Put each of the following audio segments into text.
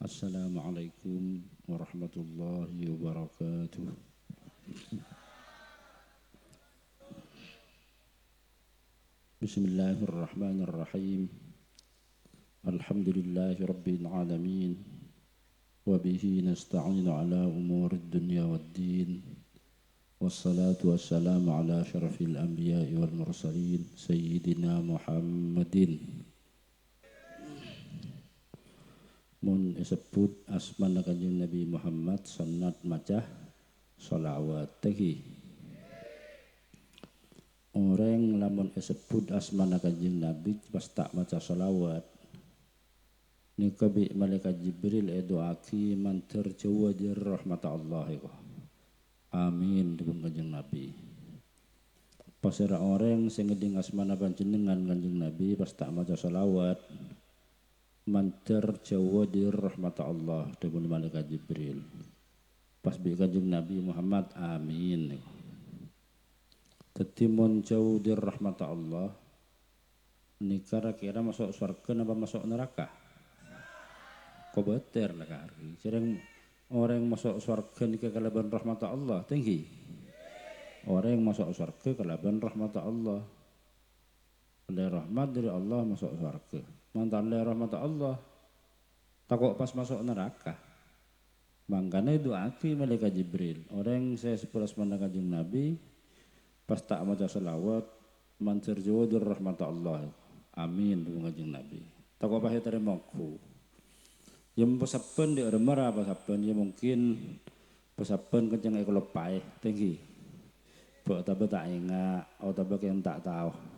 Assalamualaikum warahmatullahi wabarakatuh. Bismillahirrahmanirrahim. Alhamdulillahi rabbil alamin. Wa bihi nasta'inu ala umurid dunya waddin. Wassalatu wassalamu ala syarafil anbiya'i wal mursalin Sayyidina Muhammadin. Mun disebut asmana kanjeng Nabi Muhammad sanad macah sholawat tegi. Orang lamun disebut asmana kanjeng Nabi pas tak maca sholawat nika bi malaikat Jibril doaki manter jawa dir rahmat Allah iku. Amin dipun kanjeng Nabi. Pas orang sing ngeding asmana panjenengan kanjeng Nabi pas tak maca sholawat manter jawa dir rahmat Allah dipun malaikat Jibril. Pas bi kanjeng Nabi Muhammad amin. Dadi mun jauh dir rahmat Allah nika kira masuk surga apa masuk neraka? Kobeter lah kari. Sering orang masuk surga nika kalaban rahmat Allah tinggi. Orang yang masuk surga kalaban rahmat Allah. Oleh rahmat dari Allah masuk surga. Mantan oleh rahmat Allah takut pas masuk neraka. Makanya doaki malaikat Jibril. Orang saya sepulas mana kanjeng Nabi pas tak maca selawat mancer jawa dir rahmat Allah. Amin dengan kanjeng Nabi. Takut pas terimaku. Yang pesapen di remara pesapen ya mungkin pesapen kencang ekor lepai tinggi. Buat tapi tak ingat atau tapi yang tak tahu.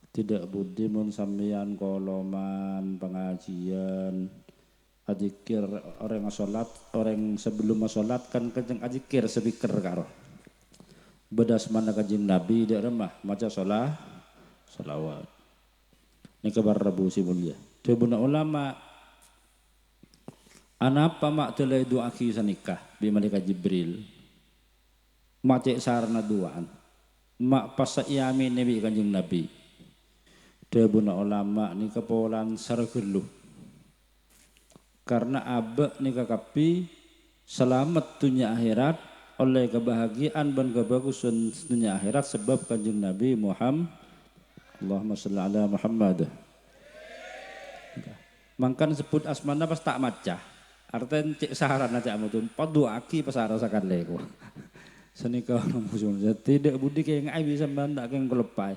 Tidak budi mun sampeyan koloman pengajian adzikir orang salat orang sebelum salat kan kenceng adzikir speaker karo bedas mana kanjeng Nabi di remah maca sholawat ini kabar Rabu si mulia dibuna ulama anapa mak telai doa kisah nikah bi malaikat Jibril mak cek sarana duaan mak pas yamin Nabi kanjeng Nabi debuna ulama ni kepolan sargeluh karena abek ni kakapi selamat dunia akhirat oleh kebahagiaan dan kebagusan dunia akhirat sebab kanjeng Nabi Muhammad Allahumma sholli ala Muhammad. Mangkan sebut asmana pas tak maca artinya cek saharan aja mutun paduaki pasara sakale ko senika musun tidak budi kayak ngai bisa bandak keng kelepai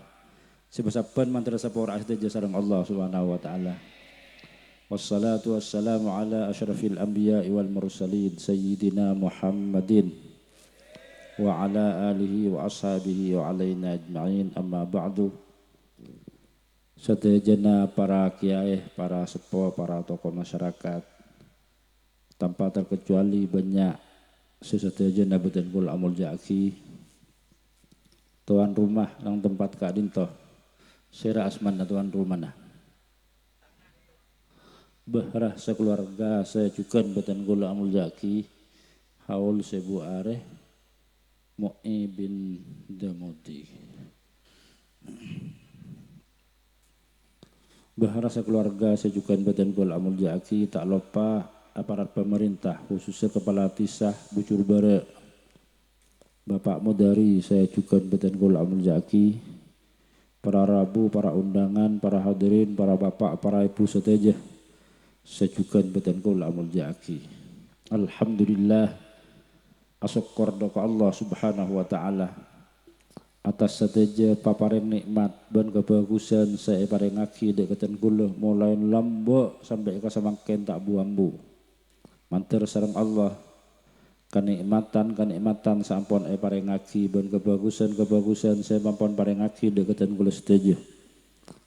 sebesapan mantra sapora asdaja sareng Allah Subhanahu wa taala. Wassalatu wassalamu ala asyrafil anbiya'i wal mursalin sayyidina Muhammadin wa ala alihi wa ashabihi wa alaina ajma'in amma ba'du. Sedejana para kiai, para sepuh, para tokoh masyarakat tanpa terkecuali banyak sesedejana beten kul amul jaki tuan rumah nang tempat Kak Dinto Sera asmana tuan rumah nah. Bahrah sekeluarga saya juga beten gula amul jaki haul sebu areh Mu'i bin Damudi. Bahrah sekeluarga saya juga beten gula amul jaki tak lupa aparat pemerintah khususnya kepala tisah Bucur Bare Bapak Mudari saya juga beten gula amul jaki para rabu, para undangan, para hadirin, para bapak, para ibu seteja sejukan beten kula amul jaki. Alhamdulillah asyukur doa Allah Subhanahu wa taala atas seteja paparing nikmat dan kebagusan saya parengaki dek keten kula mulai lambo sampai ke samangken tak buambu. Mantir sareng Allah kenikmatan sampun parengaki dan kebagusan saya mampun parengaki deketan kula setuju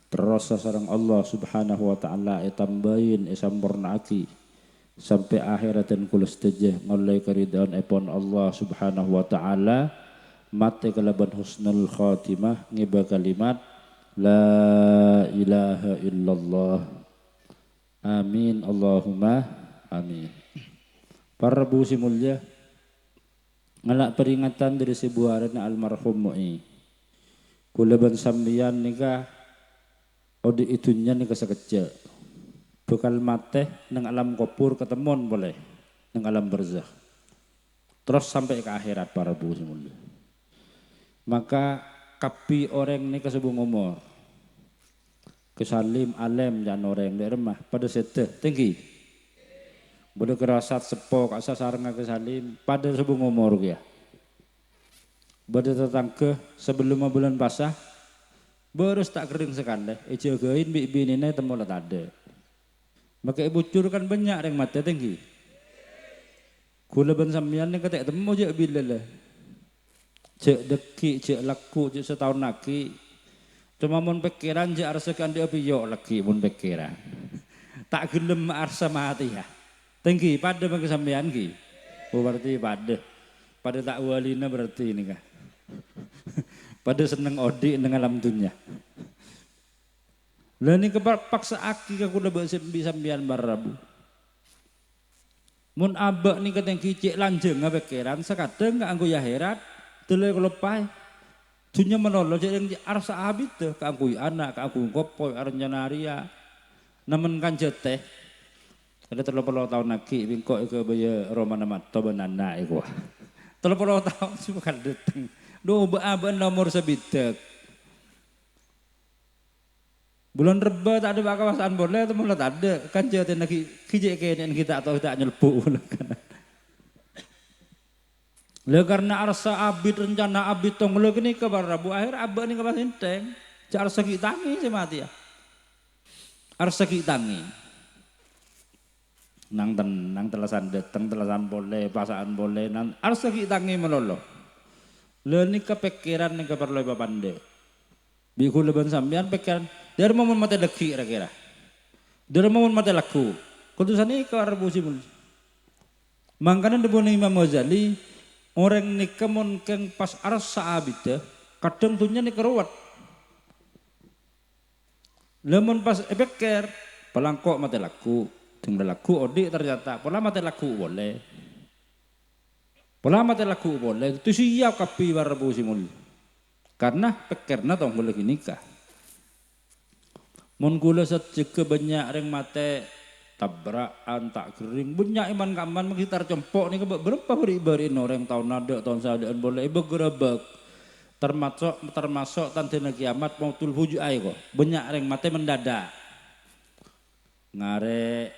terus sareng Allah Subhanahu wa taala tambahin sampurnaaki sampai akhiratan kula setuju ngoleh keridaan epon Allah Subhanahu wa taala mate kalaban husnul khatimah ngiba kalimat la ilaha illallah amin Allahumma amin. Para Rabu si mulia ngalak peringatan dari sebuah arena almarhum Mu'i. Kulaban sambian nika ode itunya nika sekecil. bekal mate nang alam kubur ketemuan boleh nang alam barzakh. Terus sampai ke akhirat para bu semula. Maka kapi orang ini kesebung umur. Kesalim alem dan orang di rumah pada sete tinggi. Boleh kerasat sepok asa sarang kesalim pada sebung umur ya. Pada tetangga sebelum bulan pasah berus tak kering sekali. Ijagain bini temu lah ada. Maka ibu curkan banyak yang mati tinggi. Kula ben sampeyan ning ketek temu je bila lah. Cek deki, cek laku, cek setahun lagi. Cuma mun pikiran je arsa kan dia piyo lagi mun pikiran. Tak gelem arsa mati ya. Tinggi pada bagi sampeyan ki. Oh berarti pada. Pada tak walina berarti ini kah. Pada seneng odi nang alam dunya. Lah ni kepaksa aki ka kula bisa sampeyan barabu. Mun abak ni kateng kicik lanjeng pikiran sekadang enggak anggo ya herat tele kelepai dunya menolong jadi arsa abit teh kanggo anak kanggo kopoy arjana ria nemen kanjet teh ada 30 tahun lagi bingkok ke baya romana mato banana iku 30 tahun cuma kan dateng do abak nomor sebitek bulan reba tak ada kawasan boleh atau mulai tak ada kan jadi lagi kijek kene kita atau tak nyelpu kan. Lah karena arsa abid rencana abid tong lho kene ke Rabu akhir abah ni ke pasinteng. Cak arsa ki tangi se mati ya. Arsa ki tangi. Nang telasan deteng telasan boleh pasaan boleh nang arsa ki tangi melolo. Lha ni kepikiran ni ke perlu papande. Bi kula ben sampean pikiran dari momen mati leki kira-kira. Dari momen mati laku. Kutusan ini ke Rabu simul. Mangkana debone Imam Ghazali orang ni kemun keng pas arsa abid kadang dunya ni keruat. Lemon pas ebeker pelangkok mati laku, tinggal laku odi ternyata pola mati laku boleh. Pola mati laku boleh itu siap kapi Rabu simul. Karena pekerna tong boleh nikah. Mun kula sejeke banyak reng mate tabrakan tak kering banyak iman kaman menghitar cempok ni berapa beri-beri orang tahun ada tahun sadaan boleh bergerebek termasuk tante kiamat mau tul huju ai kok banyak reng mate mendadak ngare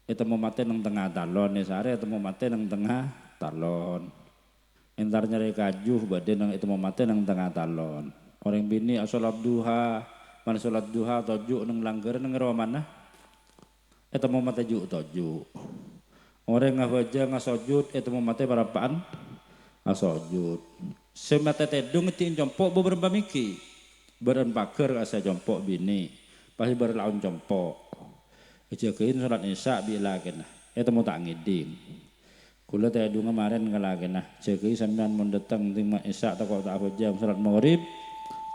itu mau mate nang tengah talon nih sare itu mau mate nang tengah talon entar nyari kajuh badhe nang itu mau mate nang tengah talon orang bini salat duha mana salat duha tojuk nang langgar nang rawa mana itu mau mate juk tojuk orang ngawaja ngasojud itu mau mate parapaan ngasojud semate tedung ngetiin compok beberapa miki beren paker asa compok bini pasti berlaun compok ejagain salat isya bila kena itu mau tak ngiding kula tedung kemarin kala kena jagai sampean mun datang ting isya tak kok tak jam salat maghrib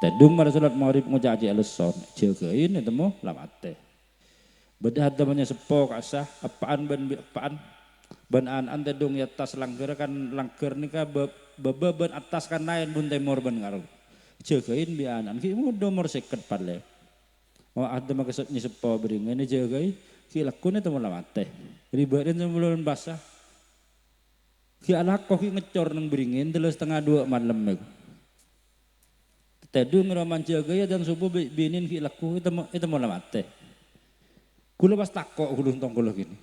tedung pada salat maghrib ngucaci aleson jagain itu mau lamate bedah temannya sepok asah apaan ban an tedung ya tas langgar kan langgar nika beban atas kan lain bun temor ban karo jagain bi anan ki nomor 50 pale oh ada maksudnya sepo bering ini jagai ki lakune temu lamate ribatin sebelum basah ki anak kok ki ngecor nang beringin 3:30 malam tedung roman jagai dan subuh binin ki laku itu mau lamate kula pas takok gulung tong kula gini.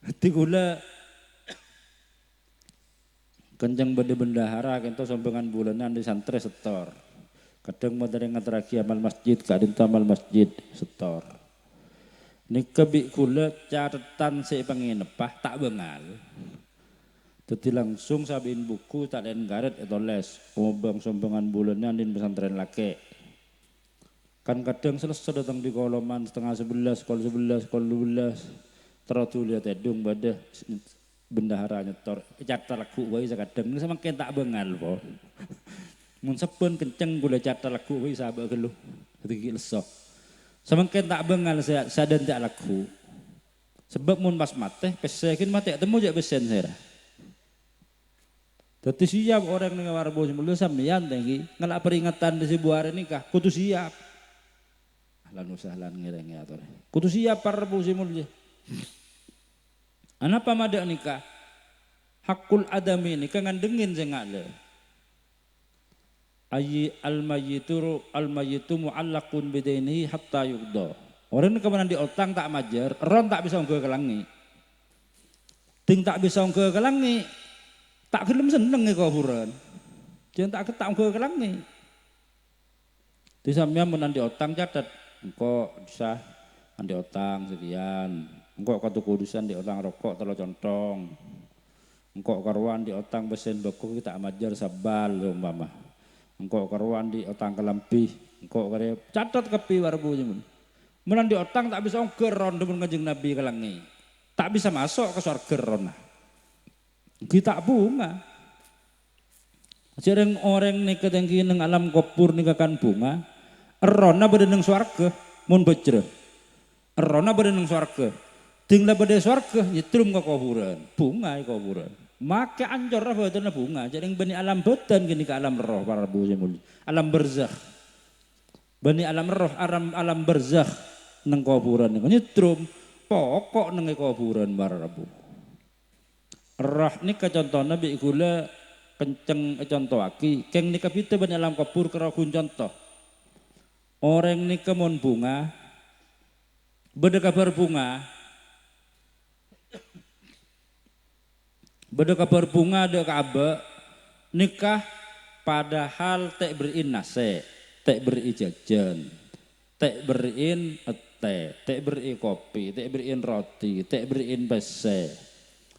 Hati kula kencang benda bendahara kento sampengan bulanan di santri setor. Kadang modern ngateraki amal masjid, kadang amal masjid setor. Nika bi kula catatan si penginepah tak bengal. Dadi langsung sabiin buku tak den garet itu les. Ngobang sampengan bulanan di pesantren lake. Kan kadang selesai datang di koloman 10:30, kol 11, kol 12 terus lihat edung badah bendahara nyetor catat lagu wae kadang ini semakin tak bengal po mun sepun kenceng gula catat lagu wae sahabat geluh iki lesok semakin tak bengal sadan tak lagu sebab mun pas mate pesekin mate temu jak besen saya dadi siap orang ning warbo semulu sampeyan teh iki ngelak peringatan di sebuah hari nikah kudu siap ahlan usahlan ngireng atur. Kudu siap para pusimul. Anapa mada nikah? Hakul adami ini kangandengin sing ngale. Ayi al-mayyitu mu'allaqun bidainihi hatta yuqda. Orang ini kemudian diotang tak majar, ron tak bisa nggawa kelangi. Ting tak bisa nggawa kelangi, tak gelem seneng kuburan. Jangan tak ketak nggawa kelangi. Di sampeyan mun diotang catet, engko bisa diotang sekian. Engko katu kudusan diotang rokok telo contong. Engko karuan diotang besen bokok tak majar sabal umpama. Engko karuan diotang kelempih, engko kare catet kepi warbu mun. Mun diotang tak bisa ngger ron demen Kanjeng Nabi kelangi. Tak bisa masuk ke surga ron. Kita bunga. Jareng orang nih ketengki neng alam kubur nih kan bunga. Rona bade neng swarga mun bejre. Rona bade neng swarga. Tinggal bade swarga nyetrum ke kuburan. Bunga kuburan. Maka anjor badannya bunga. Jareng bani alam badan gini ke alam roh para bu muli. Alam barzakh. Bani alam roh alam barzakh neng kuburan nyetrum pokok neng kuburan para bu. Roh nih contohnya bi gula kenceng contoh aki. Keng nih kapita bani alam kubur keragun contoh. Orang nih kemon bunga, beda kabar bunga, ada kabar nikah padahal tek beriin nase, tek beri jajan, tek beriin teh, tek beri kopi, tek beriin roti, tek beriin bese,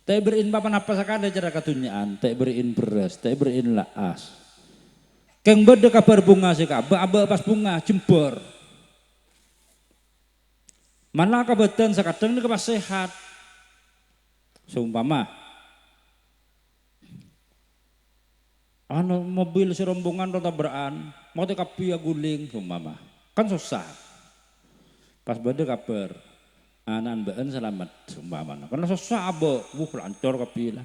tek beriin apa sakada cara katunyaan, tek beriin beras, tek beriin laas. Keng beda kabar bunga sih aba pas bunga jembor. Mana kebetulan sekadang ini pas sehat. Seumpama anu mobil si rombongan rota beraan, mau kapi guling seumpama. Kan susah. Pas beda kabar anan baan selamat seumpama. Karena susah abo, lancor kapi lah.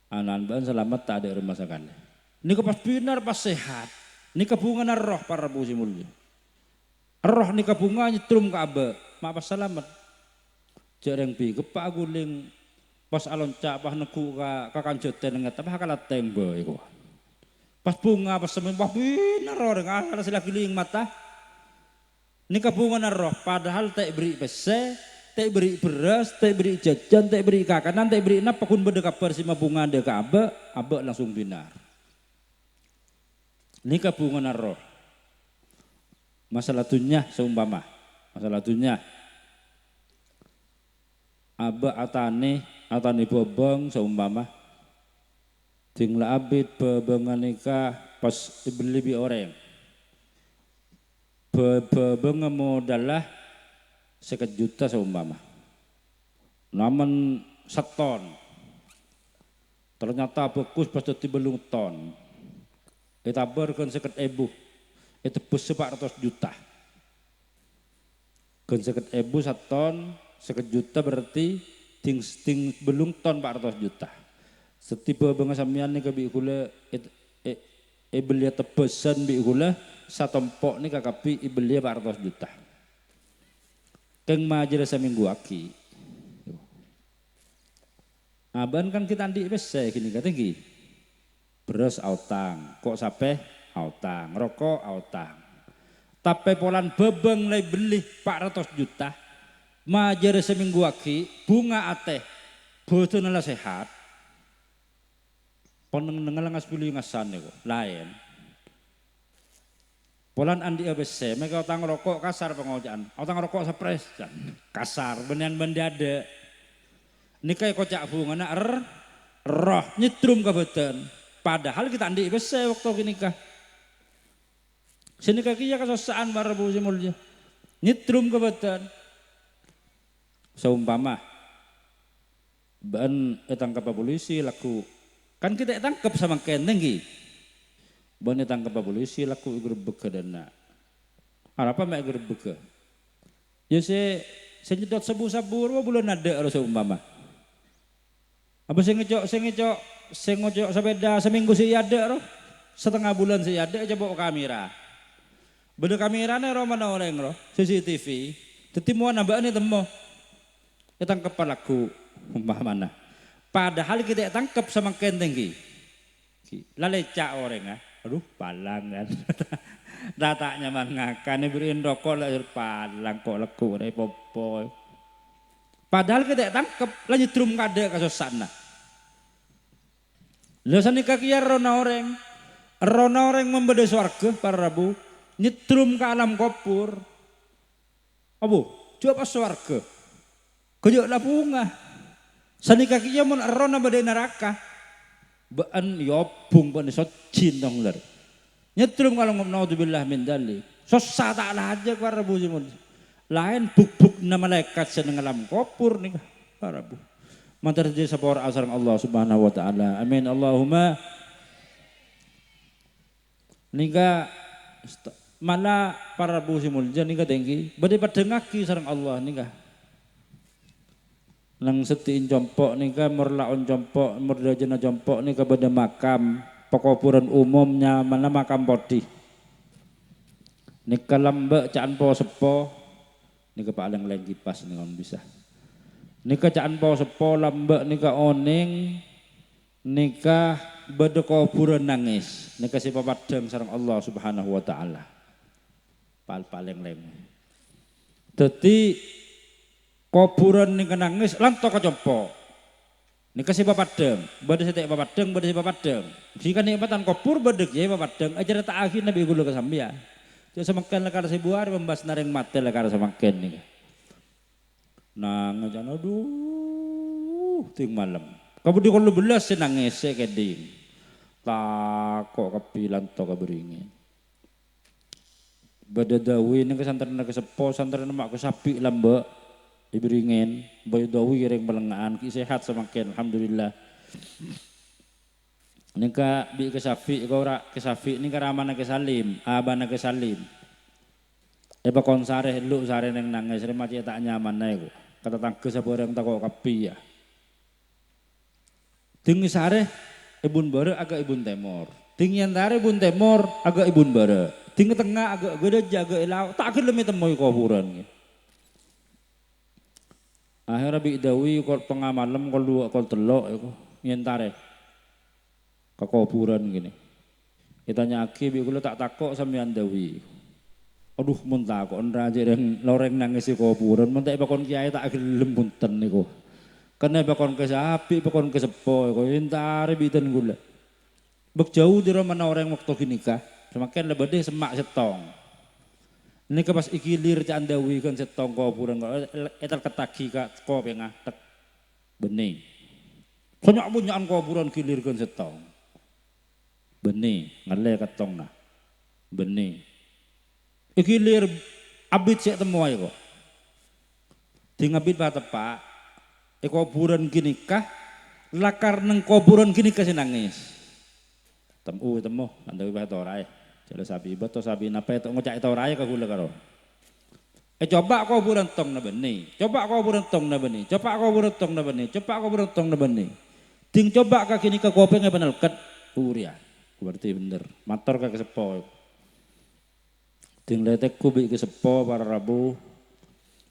Anan baan selamat tak ada rumah sakit. Ini pas binar pas sehat. Ini kebungan roh para busi mulia. Roh ini kebungan nyetrum ke abe. Mak pas selamat. Jarang pi kepak guling. Pas alon cak pas neku ka kanjoten nget apa kalat tembo iku. Pas bunga pas semen wah binar orang ala sila giling mata. Ini kebungan roh padahal tak beri pese, tak beri beras, tak beri jajan, tak beri kakanan, tak beri napa kun beda kabar si bunga de ka abe langsung binar. Ini kabungan roh. Masalah dunia seumpama. Masalah dunia. Aba atane bobong seumpama. Tinggal abid bebengan nikah pas dibeli bi orang. Bebengan modalah 1 juta seumpama. Namun seton. Ternyata bagus pas dibelung ton. Kita berkan 100.000, itu bus 400 juta. Kan 100.000 1 ton, 1 juta berarti ting belum ton 400 juta. Setipe bangsa sampeyan nih kabi kula beli tebesan bi kula satompok nih kakapi beli 400 juta. Keng majer seminggu aki. Aban kan kita andi bese gini tinggi. Beras autang, kok sampai autang, rokok autang. Tapi polan bebeng lay beli 400 juta. Majer seminggu lagi bunga ateh, bodoh nala sehat. Poneng-nengel ngas pilih ngasan itu, lain. Polan andi ABC, mereka autang rokok kasar pengojaan, autang rokok sepres, kasar, benian ada. Nikah kocak bunga na roh nyetrum kebetulan. Padahal kita andi bese waktu nikah. Sini kaki ya kesosaan para bu simulnya. Nyetrum kebetulan. Seumpama ban tangkap polisi laku kan kita tangkap sama kenenggi. Ban tangkap polisi laku gerbek dana. Apa mek gerbek? Ya saya nyedot sabu-sabu bulan ada harus seumpama. Apa saya ngecok sepeda seminggu sih ada roh. Setengah bulan sih ada coba kamera. Beda kamerane ro mana orang ro CCTV. Tetimuan nambah ini temu. Kita tangkap lagu mana. Padahal kita tangkap sama tinggi. Lalecak orang aduh palang kan. Datanya mangakan beriin rokok lahir palang kok leku dari popo. Padahal kita tangkap lanjut trum kada kasus sana. Lalu kakiya rona orang membeda swarga para rabu nyetrum ke alam kopur. Abu, coba swarga. Kejauh lapunga. Sani kakinya mun rona badai neraka. Baan yobung ban so cintong ler. Nyetrum kalau naudzubillah min dzalik. Sosa tak aja para rabu mun. Lain buk-buk na malaikat seneng alam kopur nih para rabu. Mantar je sapor asarang Allah Subhanahu wa taala. Amin Allahumma. Nika malah para busi mulja nika tinggi badai padengaki sareng Allah nika nang setiin jompok nika merlaon jompok merdajana jompok nika bada makam pekuburan umumnya mana makam podi nika lambek caan po sepo nika paling lagi pas nika bisa nika caan po sepo lambek nika oning nika bada kuburan nangis nika si papadang sareng Allah Subhanahu wa taala paling lem. Dadi kuburan ning nangis lan toko jompo. Nika si papadang, badhe setek papadang, badhe si papadang. Jika nikmatan kubur badhe ya papadang, ajar tak akhir Nabi kula kesambian. Jadi semakin lekar si buar membas naring mate lekar semakin nika. Nang aja aduh ting malam. Kabudi kalau belas si nangis se keding. Tak kok kepilan to kabringin. Badadawi ini kesantren kesepo santren mak kesapi lambek iberingin bayu dawi ring pelengaan ki sehat semakin alhamdulillah nika bi kesapi kau ora kesapi nika ramana kesalim abana kesalim eba konsare lu sare neng nangis remaci tak nyaman naik kata tangke saborang tak kok kapi ya tinggi sare ibun bare agak ibun temor tinggi antare ibun temor agak ibun bare tinggi tengah agak gede jaga elau tak akan lebih temui kuburan. Akhirnya bi dawi kol tengah malam kol dua kol telok itu nyentare ke kuburan gini. Kita nyaki bi kula tak takok sampean dawi. Aduh mun takok raja yang loreng nangis di kuburan mun tak bakon kiai tak gelem punten niku. Karena bakon ke sapi bakon ke sepo iku nyentare biten gula. Bek jauh di mana orang waktu gini kah? Semakin lebih deh semak setong. Ini pas ikilir candawi kan setong kuburan etal ketagi kak kopi ngatek bening. Banyak punyaan kuburan kilir kan setong. Bening ngale ketong nah. Bening. Ikilir abid sik temu ae kok. Di ngabid ba tepak. Kuburan gini kah lakar neng kuburan gini kasih nangis. Temu andawi ba torae. Jale sabi beto sabi napa itu ngocak itu raya ka gula karo. Coba kau burantong na beni. Coba kau burantong na beni. Coba kau burantong na beni. Coba kau burantong na beni. Ting coba ka kini ka kopi nga penalkat. Uria. Berarti bener. Motor ka kesepo. Ting letek kubi kesepo para rabu.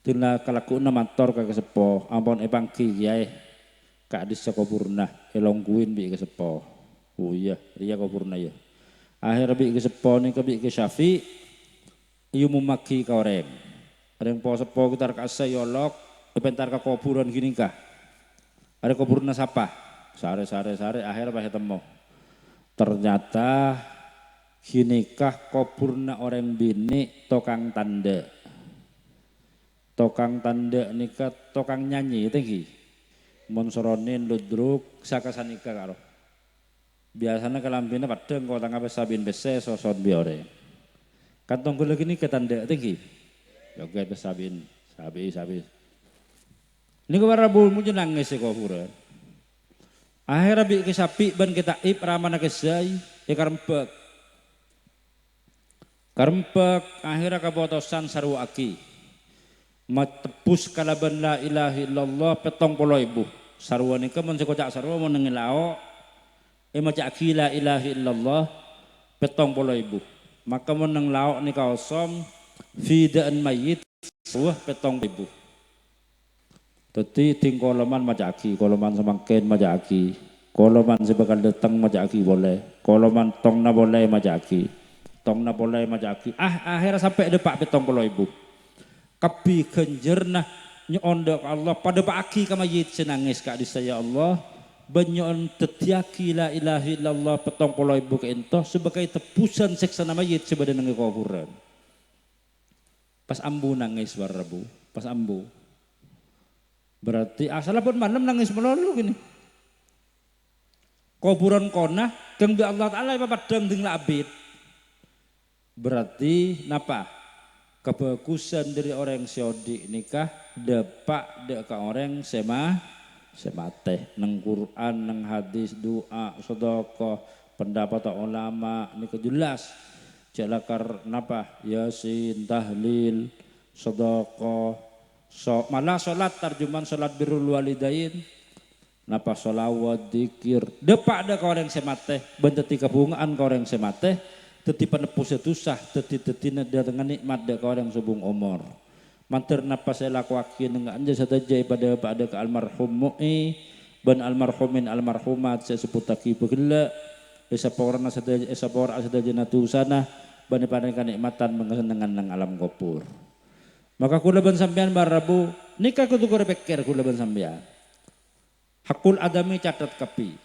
Ting la kalaku na motor ka kesepo. Ampon epangki yai. Ka adis sa kuburna. Elongguin bi kesepo. Oh iya. Ria kuburna ya. Akhir bi kesepo ni ka bi ke Syafi. Iyu memaki ka orang. Ada yang po sepo kita rasa yolok. Bentar ka kuburan gini kah. Ada kuburan siapa? Sare akhir pas ketemu. Ternyata ginikah kuburna orang bini tokang tanda. Tokang tanda nikah tokang nyanyi tinggi. Monsoronin ludruk sakasanika karo. Biasanya kelampinnya padang kau tangkap sabin bese sosot biore. Kantong gula gini ketanda tinggi. Joget besabin sabi. Ini kau rabu mungkin nangis kuburan. Akhirnya bi kesapi ban kita ip ramana kesai karempek akhirnya kabotosan sarwa aki matepus kalaban la ilaha illallah 70.000 sarwa nika mun sekocak sarwa mun ngilao macak aki la ilaha illallah 70.000 Maka meneng lauk ni kausom fidaan mayit wah 7.000. Dadi ting koloman majaki, koloman semangkin majaki. Koloman sebakal datang majaki boleh. Koloman tongna boleh majaki. Tongna boleh majaki. Akhirnya sampai depak 70.000. Kapi kenjerna nyondok Allah pada pagi ka mayit senangis ka di saya Allah. Banyon tetiaki la ilaha illallah 70.000 ke entoh sebagai tebusan seksa mayit sebadan nang kuburan. Pas ambu nangis warabu, pas ambu. Berarti asal pun malam nangis melulu gini. Kuburan kona kang bi Allah Taala papadang ding labit. Berarti napa? Kebagusan dari orang syodi nikah depak dek ka orang semateh nang Quran nang hadis doa sedekah pendapat ulama ini jelas jalakar napa yasin tahlil sedekah malah sholat tarjuman sholat birrul walidain napa sholawat dzikir depak ada ka orang semateh benteti kabungaan ka orang semateh teti penepus susah teti dengan nikmat da ka orang subung umur mantir napa saya lakuakin enggak anja sadaja pada ke almarhum mu'i ban almarhumin almarhumat saya sebut taki begela esa porana sadaja natusana ban panen nikmatan mengesenengan nang alam kubur. Maka kula ban sampean barabu nikah kudu pikir kula ban sampean. Hakul adami catat kapi.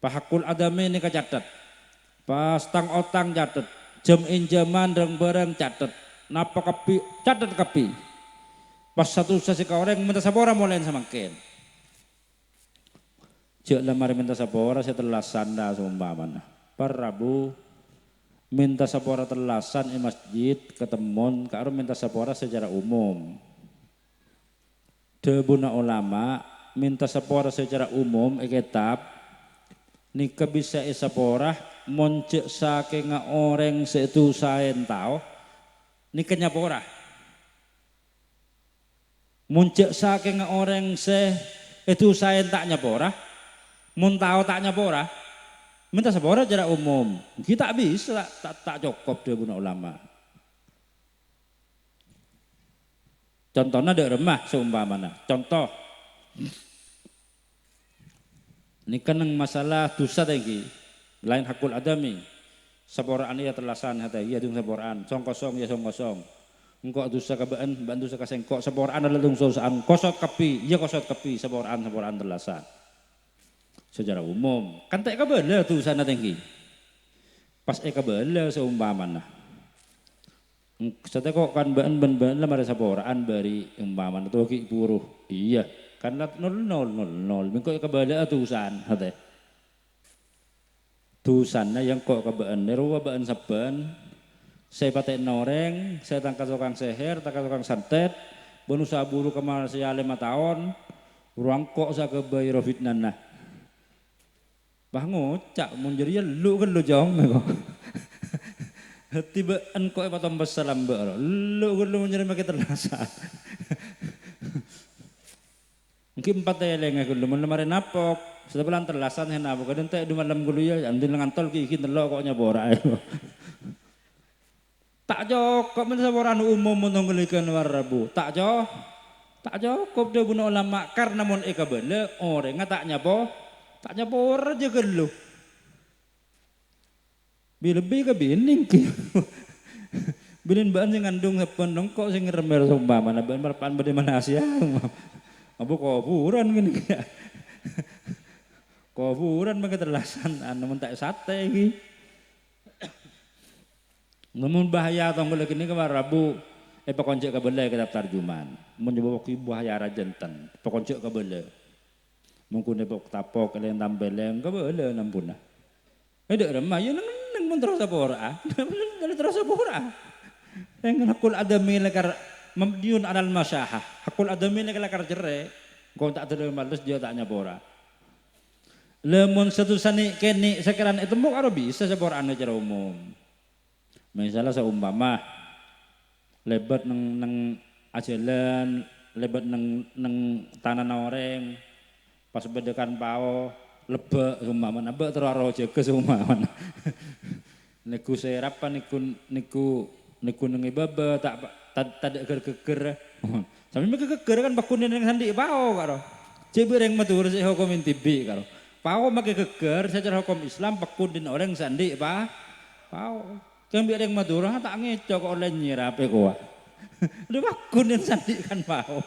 Pa hakul adami nikah catat. Pas tang otang catat. Jam injaman reng bareng catat. Napa kapi catat kapi. Pas satu sasi ka orang minta sabora mulai semakin. Cek lemari minta sabora saya telah sanda seumpamana. Barabu minta sapora telasan di masjid ketemuan karo minta sapora secara umum. Debuna ulama minta sapora secara umum kitab nika bisa sapora moncek saking orang setu saen tau nika nyapora. Moncek saking orang se itu saen tak nyapora. Mun tau tak nyapora. Minta sabora secara umum, kita bisa tak cukup dia guna ulama. Contohnya ada remah seumpamana. Contoh, ini kan masalah dosa tadi, lain hakul adami. Saboraan ya telasan hati, ya dung saboraan, song kosong ya song kosong. Engkau dosa kabaan, bantu sekasengkok saboraan adalah dung sosaan, kosot kapi, ya kosot kapi, saboraan telasan. Secara umum kan tak kabela tuh sana tinggi pas kabela seumpamana sate kok kan ban lemari saboraan bari umpamana tuh ki buruh iya kan 0,000 mingko kabela tusan hate tusanna yang kok kabaan neruwa baan saban saya patek noreng saya tangkas tukang seher tangkas tukang santet bonus saburu kemal saya 5 tahun ruang kok sa kebayi rofitnan nah bah ngocak mun jadi lu kan lu jong kok. Tiba engko patom basalam ba lu kan lu nyeri make terlasa. Mungkin 4 eleng aku lu lemari napok. Setelah terlasan hena bukan ente di malam gulu ya andin ngantol ki iki delok kok nyabora. Tak jokop men saboran umum mun nggelikan warabu. Tak jokop dia bunuh ulama karena mun eka bele orang tak nyabo. Tak nyapor aja kan lu. Lebih ke bining ki. Binin baan sing ngandung sependong kok sing ngeremel seumpamana baan merpan bade mana Asia. Apa kuburan gini ya. Kuburan mah keterlasan anu mun tak sate iki. Namun bahaya tong golek ini ke Rabu pakoncek ka bele kitab tarjuman. Mun nyoba ki bahaya ra janten. Pakoncek ka bele. Mungkin nepok tapok kalian tambeleng ke boleh nampuna. Ada remah ya neng mun terasa pora. Neng terasa pora. Neng hakul adami lekar mamdiun alal masyahah. Hakul adami lekar jere. Kau tak terlalu males dia tak nyapora. Lemun satu sani keni sekarang itu mau karo bisa seporaan secara umum. Misalnya seumpama lebat neng ajalan lebat neng tanah noreng. Pas bedekan pao lebek umpamana mbek terus ora jaga umpamana Niku serap niku niku niku nengi baba tak geger. Sampe geger kan bakunin yang sandi pao karo. Ciber yang matur si hukum intibi karo. Pao make geger secara hukum Islam bakunin orang sandi pao. Kang biar yang matur tak ngeco kok oleh nyirape kuat. Udah bakunin sandi kan pao.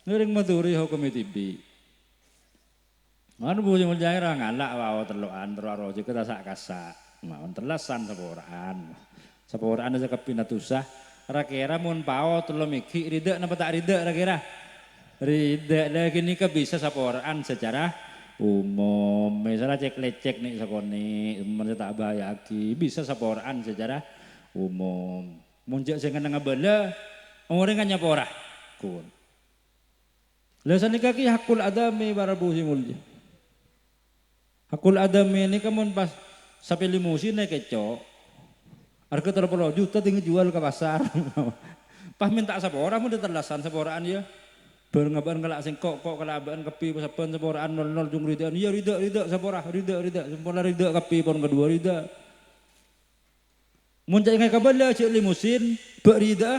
Orang matur hukum intibi. Anu bu jeng jaira ngalak pao terloan teraro kita sak kasak. Mawon telasan saporaan aja kepinatusah rakira mun pao telo miki rida napa tak rida rakira rida lagi nika bisa saporaan secara umum misalnya cek lecek nih sakone mun tak bayaki bisa saporaan secara umum munjak sing kena ngabala orang kan nyapora kun lha sanika ki hakul adami barabu simulja hakul adami ini kamun pas sampai limusin naik kecok, harga 30 juta tinggal jual ke pasar. Pas minta orang udah terlasan saporaan ya. Baru ngabaran kalau asing kok kelaban kepi sapan saporaan 00 jung ridaan. Iya rida saporah rida sempurna rida kepi pon kedua rida. Muncak ngai kabala cek limusin bak rida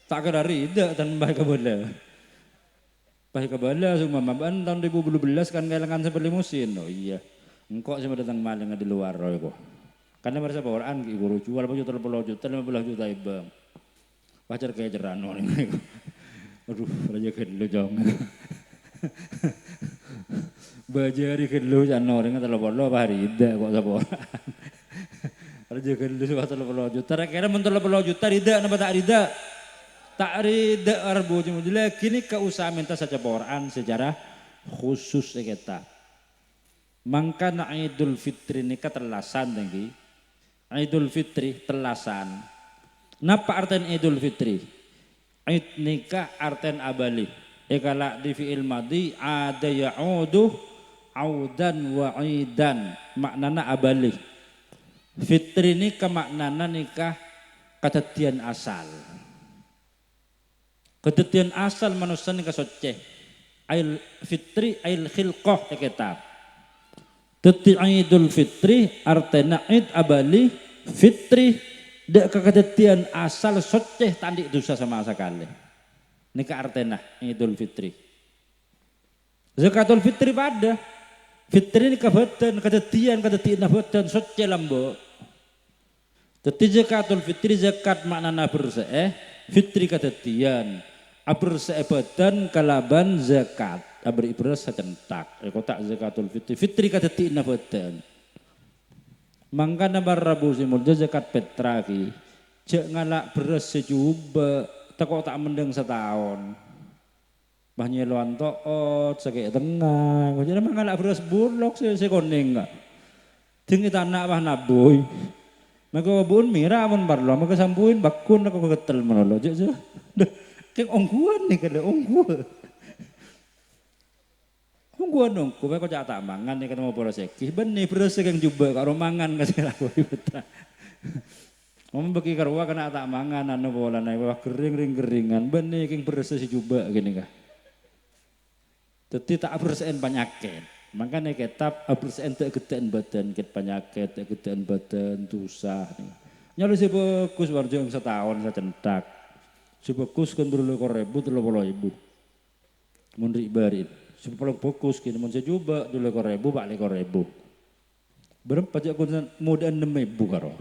tak kira rida dan baik kabala. Baik kabala semua maban tahun 2012 kan kehilangan sampai limusin. Oh iya. Engkau sama datang maling di luar roy kok. Karena merasa bawaan guru jual baju 30 juta 15 juta ibang. Pacar kayak jeran orang itu. Aduh, raja kedlu jong. Bajari kedlu jangan orang terlalu bodoh apa hari ida kok saboran. Raja kedlu suka 30 juta. Kira men 30 juta rida napa tak rida? Tak rida arbu cuma kini keusaha minta saja boran secara khusus kita. Mangka na Idul Fitri nika telasan tinggi. Idul Fitri telasan. Napa artian Idul Fitri? Id nika artian abali. Ekala di fi'il madi ada ya'udu audan wa idan. Maknana abali. Fitri nika maknana nika kedetian asal. Kedetian asal manusia nika soceh. Ail fitri ail khilqah kita. Deti Idul Fitri artena id abali fitri dek kekedetian asal soceh tandik dosa sama sekali. Nika artena Idul Fitri. Zakatul Fitri pada fitri nika boten kedetian boten soceh lambo. Deti zakatul fitri zakat maknana bersih fitri kedetian bersih boten kalaban zakat. Abri beras secentak, kotak zakatul fitri, fitri kadeti nafatan. Mangka nambar rabu simul zakat petraki, cek ngalak beras sejuba, teko tak mendeng setahun. Bahnya luan toot, sakit tengah, jadi ngalak beras bulog sekoning nggak. Tinggi tanah bah naboy, maka bun mira amun barlo, maka sampuin bakun aku ketel menolong, jadi kayak ongguan nih kada ongguan. Gua nunggu, kau cak tak mangan nih ketemu bola seki, benih beras yang juga karo mangan kasih lagu betra. Mau bagi karwa kena tak mangan anu bola naik wah keringan, benih yang beras si juga gini kah. Tetapi tak bersen penyakit, makanya kitab bersen tak gedean badan, ket penyakit tak gedean badan, dosa. Nyalu si bagus warjong setahun saya centak, si bagus kan berlalu 30.000, munrik barin. Sepuluh fokus kini mun sejuba dulu 2.000 balik 2.000. Berem pajak kun muda 6.000 karo.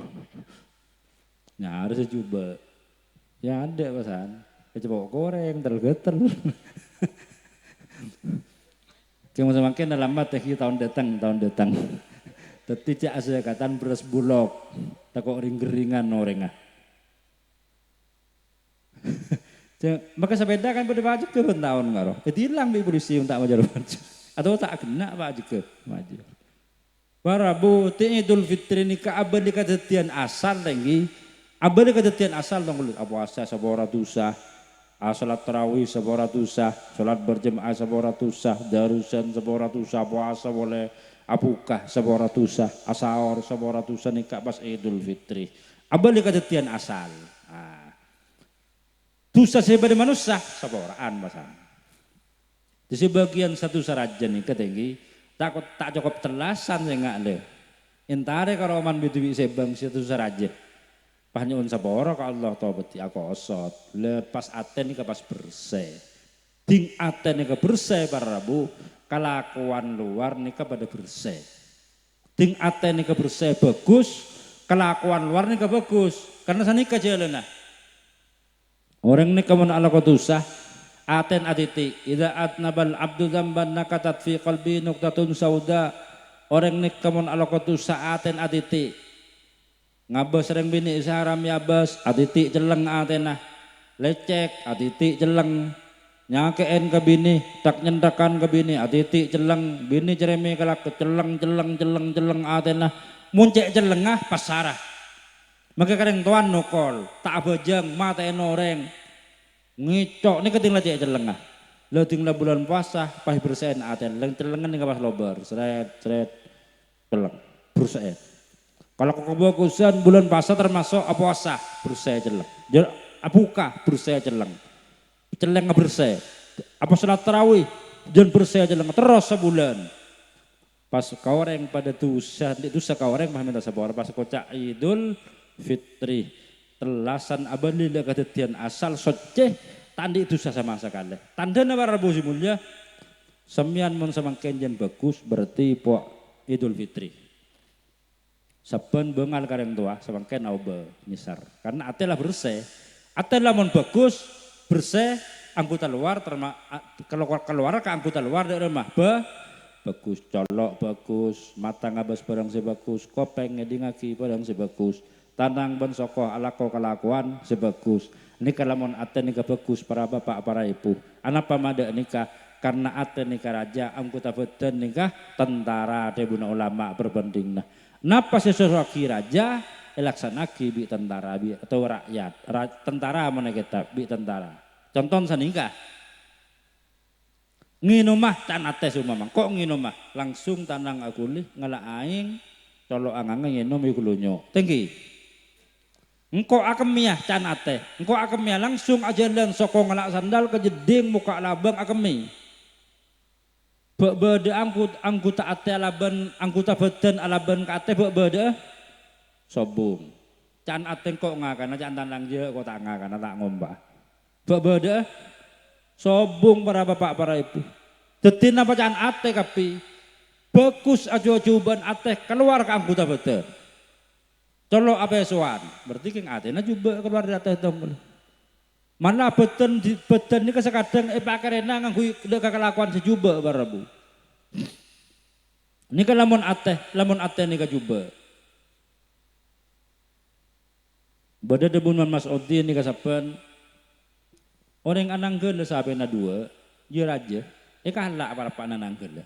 Nah harus sejuba. Ya ada pasan. Coba goreng tergeter. Kamu semakin dalam mata tahun datang. Teti cak asekatan beras bulog. Takok ring-ringan orangah. Maka sepeda kan pada baju ke tahun ngaro. Hilang di polisi untuk majar baju. Atau tak kena baju ke maju. Barabu Idul Fitri ni ka abadi kadetian asal lagi. Abadi kadetian asal dong kulit. Puasa sabora dosa. Salat tarawih sabora dosa. Salat berjemaah sabora dosa. Darusan sabora dosa. Puasa boleh apukah sabora dosa. Asaor sabora dosa ni ka pas Idul Fitri. Abadi kadetian asal. Dosa sebagai manusia, saboraan pasang. Di sebagian satu sarajan ini ketinggi, tak cukup terlasan saya nggak le. Intare karo oman bidu sebang situ saraje. Panyun saboro ka Allah taubati aku osot. Lepas aten ke pas bersih. Ding aten ke bersih para Rabu. Kelakuan luar nika pada bersih. Ding aten nika bersih bagus. Kelakuan luar nika bagus. Karena sanika jalan nah. Orang nika mun ala kotusah. Aten aditi. Ida atnabal abdu zamban nakatat fi qalbi nuktatun sauda. Orang nika mun ala kotusah aten aditi. Ngabas sering bini isaram yabas aditi jeleng atena lecek aditi jeleng nyakein ke bini tak nyendakan ke bini aditi jeleng bini jereme kalak jeleng atena muncek jelengah pasarah maka kadang tuan nukol tak bejeng mata enoreng ngicok ni keting lecek jelengah lo tinggal bulan puasa pas bersen aten jelengan nih pas lobar seret jeleng bersen. Kalau kebagusan bulan puasa termasuk puasa bersih jeleng. Buka bersih jeleng. Jeleng bersih. Apa salat tarawih dan bersih jeleng terus sebulan. Pas kawareng pada dosa kawareng mah minta sabar pas kocak Idul Fitri. Telasan abalila kadetian asal soceh tandi dosa sama sekali. Tandana para Rabu mulia semian mun samangken jen bagus berarti po Idul Fitri. Saben bengal kareng tua samangken auba nyisar karena atelah bersih atelah mon bagus bersih anggota luar keluar ke anggota luar dari rumah bagus colok bagus mata ngabas barang sebagus kopeng ngedingaki barang sebagus tanang ben soko alako kelakuan sebagus nikah lamun ate nikah bagus para bapak para ibu anak pamada nikah karena ate nikah raja anggota badan nikah tentara debuna ulama berbanding napa sesuatu raja elaksanaki bi tentara bi atau rakyat tentara mana kita bi tentara contoh sanika nginumah can ates umamang kok nginumah langsung tanang agulih ngala aing colok angang nginum ikulunyo tinggi engko akemiah can ate engko akemiah langsung ajalan soko ngelak sandal ke jeding muka labang akemi beda anggota ate alaban anggota badan alaban ke ate beda sobung can ate kok ngakana can tanang je kok tak ngakana tak ngombah beda sobung para bapak para ibu detin apa can ate kapi bagus aja coban ate keluar ke anggota badan colok apa soan berarti king ate na coba keluar dari ate dong mana beten ini kadang pakarena nganggo kelakuan sejuba barabu. Ini kan lamun ate nika juba. Bada debun Mas Odi nika saben orang ananggeun sabe na dua, ye raja. Kahala para panananggeun.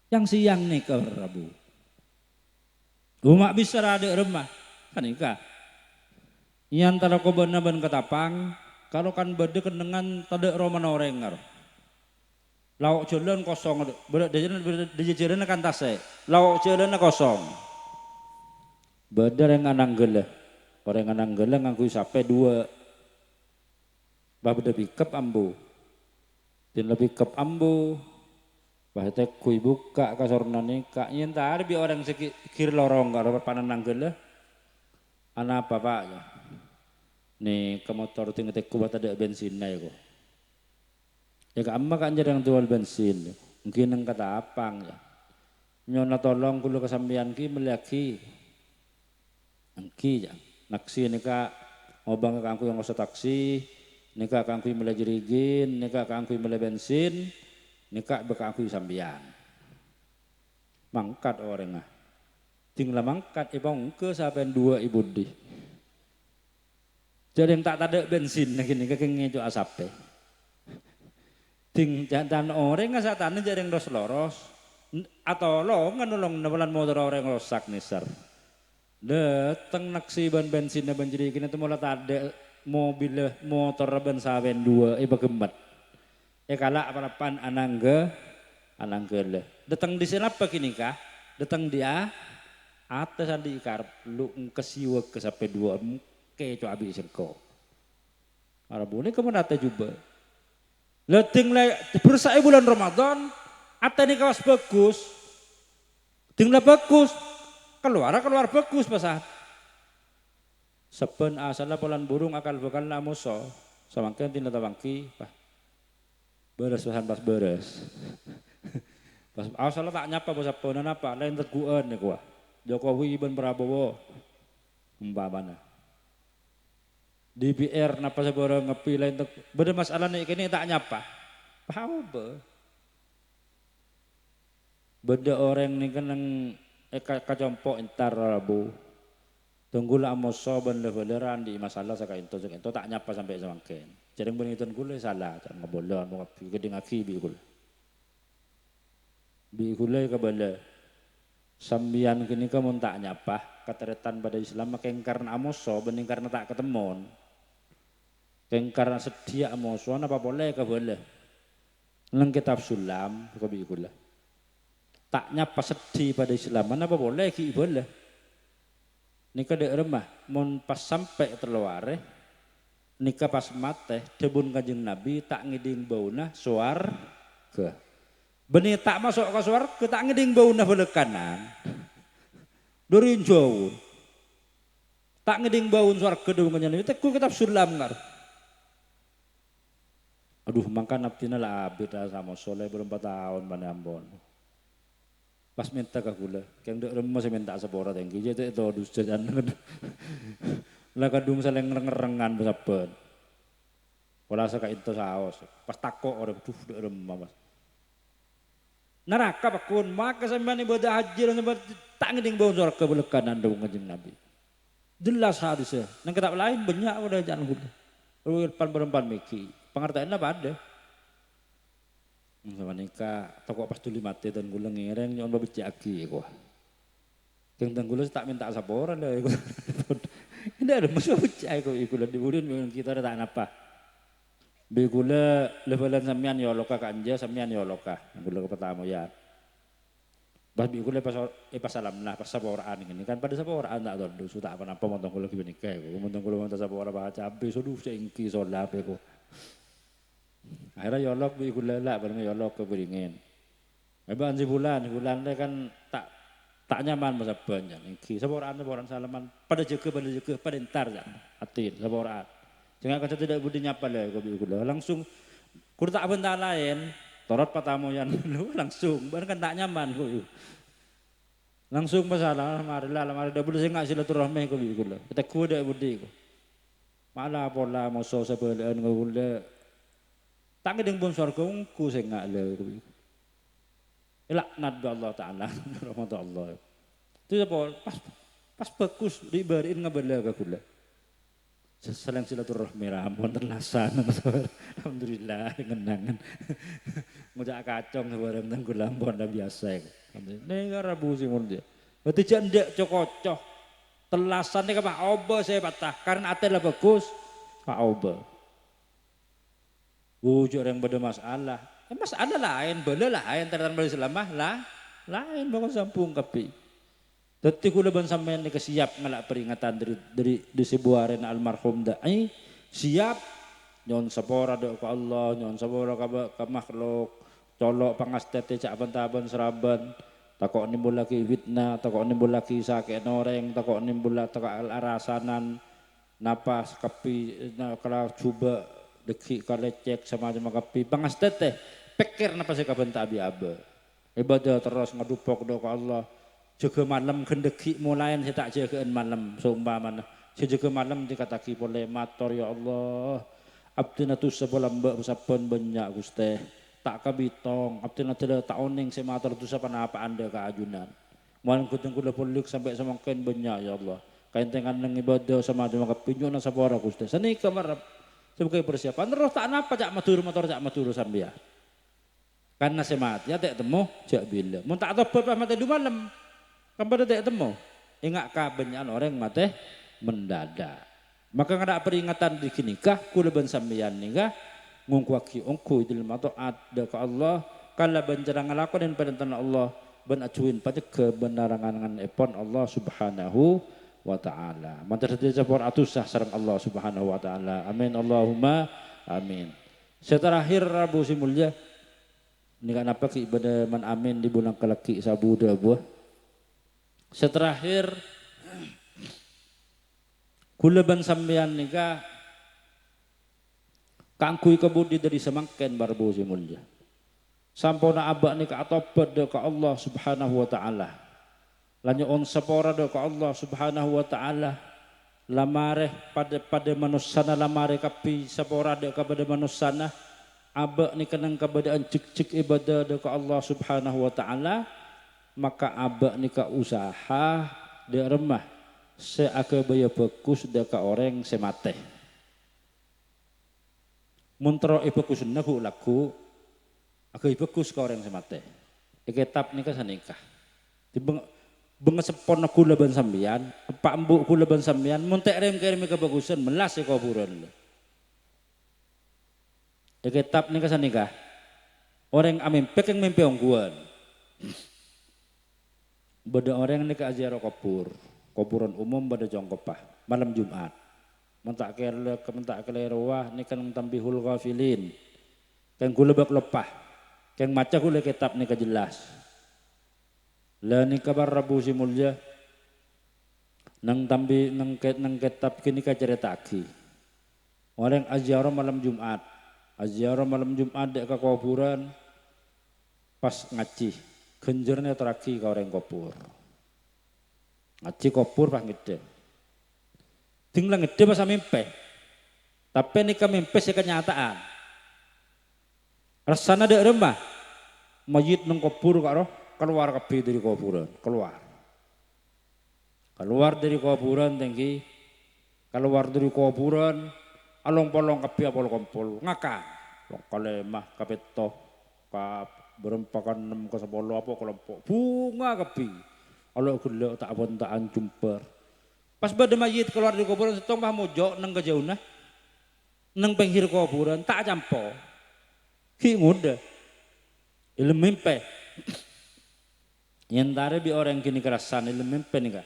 Yang siang nika barabu. Umak bisa rada remah kan nika. Yang tara ko ban ketapang kalau kan bade kenengan tade roman oreng karo. Lauk jalan kosong jalan kan tase. Lauk jalan kosong. Bade yang ananggele. Orang ananggele nganggo sampai dua. Bah bade pikep ambu. Tin lebih kep ambu. Bah teh kui buka kasorna nikah. Yen tar bi orang sekir lorong karo panananggele. Ana bapaknya. Nih ke motor tinggal kubat ada bensin na ko. Ya ka amma kan jarang jual bensin. Mungkin ang kata apang ya. Nyon na tolong kulo kasambian ki meliaki. Angki ya. Naksi nika ngobang ka angku yang ngosot taksi. Nika ka angku mele jirigin, nika ka angku mele bensin, nika beka angku sambian. Mangkat orang ah. Tinggal mangkat ibang ke saben dua ibu di. Jadi yang tak ada bensin gini kenging itu asape. Ting jantan orang ngasatane jadi yang loros atau lo ngenolong nebelan motor orang rusak nisar. Dateng naksi ban bensinnya banjiri kini tuh mulai ada mobil motor ban saben dua iba gembat. Kala apaan anangge le. Datang di sana apa kini kah? Datang dia atas andi ikar lu kesiwa ke sampai dua. Kayak coba habis engkau. Arabu ini kemudian ate juga. Leting lay bulan Ramadan, ate ini kawas bagus. Tinggal bagus, keluar bagus pasah. Seben asala polan burung akal bukan lamuso. Samangken tina tawangki, beres pas beres. Pas asal tak nyapa bos apenan apa lain teguan ya kuah. Jokowi ben Prabowo umpamana. Di BR napa sabora ngepi lain teg beda masalah nih kini tak nyapa. Paham be. Beda orang nih kan yang kacompok entar Rabu. Tunggulah amoso ben leveran di masalah saka itu tak nyapa sampai semangken. Jarang bengitan gule salah, jangan ngebolon mau gede ngaki bi gule. Bi gule kabala. Sambian kini kamu tak nyapa keteretan pada Islam makin karena amoso bening karena tak ketemon. Keng karena sedia amoso apa boleh kabala. Nang kitab sulam kabi gule. Tak nyapa sedih pada Islam apa boleh ki boleh. Nika dek remah, mon pas sampai terluare, nika pas mate, debun kanjeng Nabi tak ngiding bauna ke. Benih tak masuk ke suarga tak ngiding bauna belah kanan. Durin jauh, tak ngiding baun suarga debun kanjeng Nabi. Teku kitab sulam ngar. Aduh, mangka naptina lah abid sama soleh berempat tahun mana ambon. Pas minta ke gula, keng dek remah saya minta sepora tengki, jadi itu dus jajan, lah kadung saling ngerengan besapen, kalau saya itu saos, pas takok orang tuh dek remah mas, neraka pakun, maka sampai ibadah haji dan sampai tak ngeding bau surga belekanan dong kanjeng Nabi, jelas hadisnya, nang kitab lain banyak udah jangan gula, lalu berempat miki, pengertian apa ada? Sama nikah, toko pas tuli mati dan gula ngereng nyon babi caki kok. Keng dan gula tak minta saporan dah ikut. Ini ada masuk cai kok ikut di bulan memang kita ada tak apa. Bi gula levelan samian ya loka kanja samian ya loka. Gula ke pertama ya. Bas bi gula pas salam lah pas saporan ini kan pada saporan tak tahu sudah apa montong gula kibin nikah kok. Montong gula montong saporan baca habis sudah sengki solap kok. Akhirnya yolok bi gulala bareng yolok ke beringin. Hebat bulan kan tak nyaman masa banyak. Iki saboran salaman pada jeke pada entar ya. Atin saboran. Jangan kata tidak budi nyapa lah ke bi gulala langsung kur tak bentar lain torot patamu yang langsung bareng kan tak nyaman kok. Langsung masalah mari dah budi saya nggak silaturahmi ke bi gulala. Kita kuda budi kok. Malah pola moso sebelaan ke gulala. Tak ngedeng pun surga ku saya nggak le. Laknat Allah Taala, rahmatullah. Itu apa? Pas bagus diberiin ngabala ke gula. Saling silaturahmi ramon terlasan. Alhamdulillah ngenangan. Ngejak kacong bareng teng gula ampun biasa. Ning Rabu sing mun dia. Berarti jandek cokocok. Telasan nek apa obo saya patah karena atel bagus. Pak obo. Wujud yang beda masalah. Masalah lain, bela lain, terang bela selama lain bakal sampung kapi. Tetapi kula ban sampean ni kesiap ngalak peringatan dari sebuah arena almarhum dai siap nyon sapora do ka Allah, nyon sapora ka makhluk, colok pangastete cak bantaban seraban, takok nimbul lagi fitnah, takok nimbul lagi sakit noreng, takok nimbul lagi takok arasanan, napas kapi kalau coba deki kalecek sama sama kapi pangastete pikir napa sih kaben tak biaba ibadah terus ngadupok do ka Allah jaga malam gendeki mulai saya tak jagaan malam seumpamana saya jaga malam dikataki boleh matur ya Allah abdina tu sebelah mbak saben banyak Gusti tak kabitong abdina tidak tak oning saya matur tu sapa apa anda keajunan mohon kutung kula pulik sampai semakin banyak ya Allah kaintengan nang ibadah sama sama kapi nyuna sapora Gusti sani kamar sebagai persiapan terus tak napa cak maturu sambil karena saya mati ya tak temu cak bila mau tak tahu apa mati dua malam kan pada tak temu ingat kebanyakan orang mati mendadak maka ada peringatan di kinikah kula ban sambian nikah ngungkuaki ongku di dalam taat ke Allah kala banjarang ngalakon dan perintah Allah ban acuin pada kebenaran epon Allah subhanahu wa ta'ala. Mantar saja por atusah sareng Allah subhanahu wa ta'ala. Amin Allahumma amin. Seterakhir Rabu si mulia. Ini kan apa ke ibadah man amin di bulan kelaki sabuda buah. Seterakhir kula ban sampeyan nika kangkui kebudi dari semakin barbu si mulia. Sampuna abak nika atobat ka Allah Subhanahu wa taala. Lanyo on sapora ka Allah Subhanahu wa taala. Lamare pada manusana lamare kapi sapora kepada manusana abak nika nang kabadaan cek ibadah ka Allah Subhanahu wa taala, maka abak nika usaha de remah seake baya bagus deka orang semate. Muntro bagus nahu lagu aku bagus ka orang semate. Kitab nika sanikah. Dibeng bengesepon kula ban sampeyan, pak mbuk kula ban sampeyan muntek rem kebagusan melas e kuburan. Kitab nika sanikah. Orang amimpe yang mimpi ongguan. Bada orang nika aziarah kuburan umum pada jongkopah malam Jumat. Mentak kele rawah nika nang tambihul ghafilin. Kang kula bak lepah. Kang maca kula kitab nika jelas. Lah nika bar Rabu si mulya nang kitab kini ka ceritaki. Orang aziarah malam Jumat. Aziarah malam Jumat dek ka kuburan pas ngaji. Genjernya teraki ka orang kubur. Ngaji kubur pas ngede. Tinggal ngede pas mimpi. Tapi nika mimpi sih kenyataan. Rasana dek remah. Mayit nang kubur karo keluar kabeh dari kuburan, keluar. Keluar dari kuburan tinggi. Keluar dari kuburan along-polong kabeh apol kompol ngakak. Kalemah kabeh toh berempakan 6 ke 10 apa kelompok bunga kabeh. Kalau gelek tak bontaan jumper. Pas bade mayit keluar dari kuburan setong mah mojok nang kejauna. Nang pinggir kuburan tak campo. Ki nguda. Ilmu mimpi. Yentare bi orang kini kerasan ilmu mimpi nika.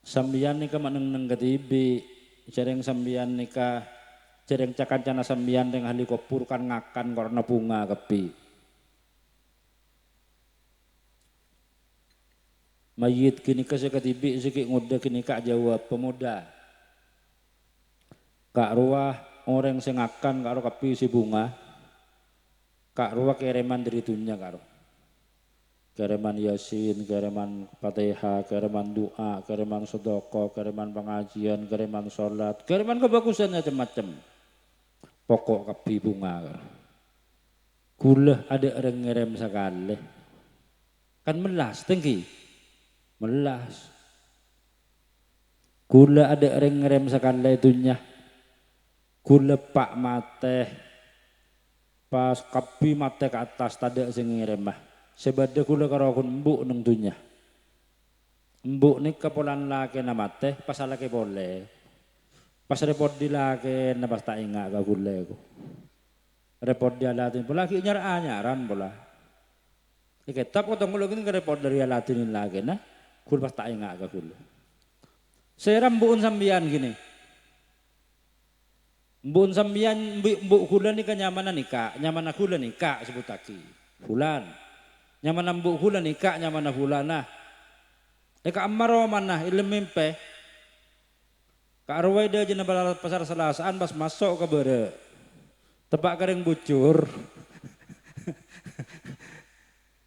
Sambian nika maneng nang ketibi. Jareng sambian nika jareng cakancana sambian dengan ahli kubur kan ngakan karena bunga kepi. Mayit kini ka sekatibi sikit nguda kini kak jawab pemuda. Kak ruah orang sing akan karo kepi si bunga. Kak ruah kiriman dari dunia karo. Kiriman Yasin, kiriman Fatihah, kiriman doa, kiriman sedekah, kiriman pengajian, kiriman sholat, kiriman kebagusan macam-macam. Pokok kepi bunga. Gula ada orang ngirim sekali. Kan melas tinggi. Melas. Gula ada orang ngirim sekali dunia. Gula pak mate. Pas kepi mate ke atas tadi sing ngirim mah. Sebada kula karo kun mbuk nang dunya. Mbuk ni kepolan laki na mate, pas laki boleh. Pas repot di laki na pas tak ingat ka kula ko. Repot di alatin pula laki nyaran pula. Kitab ko tong kula gini repot dari alatin lagi na. Kula pas tak ingat ka kula. Seram mbuun sambian gini. Mbuun sambian mbuk kula ni kanyamanan nika, nyaman kula nika sebutaki. Bulan. Nyaman ambuk hula nikah nyaman hulana. Eka amaro mana ilmu mimpi. Ka arwai dia jena pasar selasaan pas masuk ke bere. Tepak kering bucur.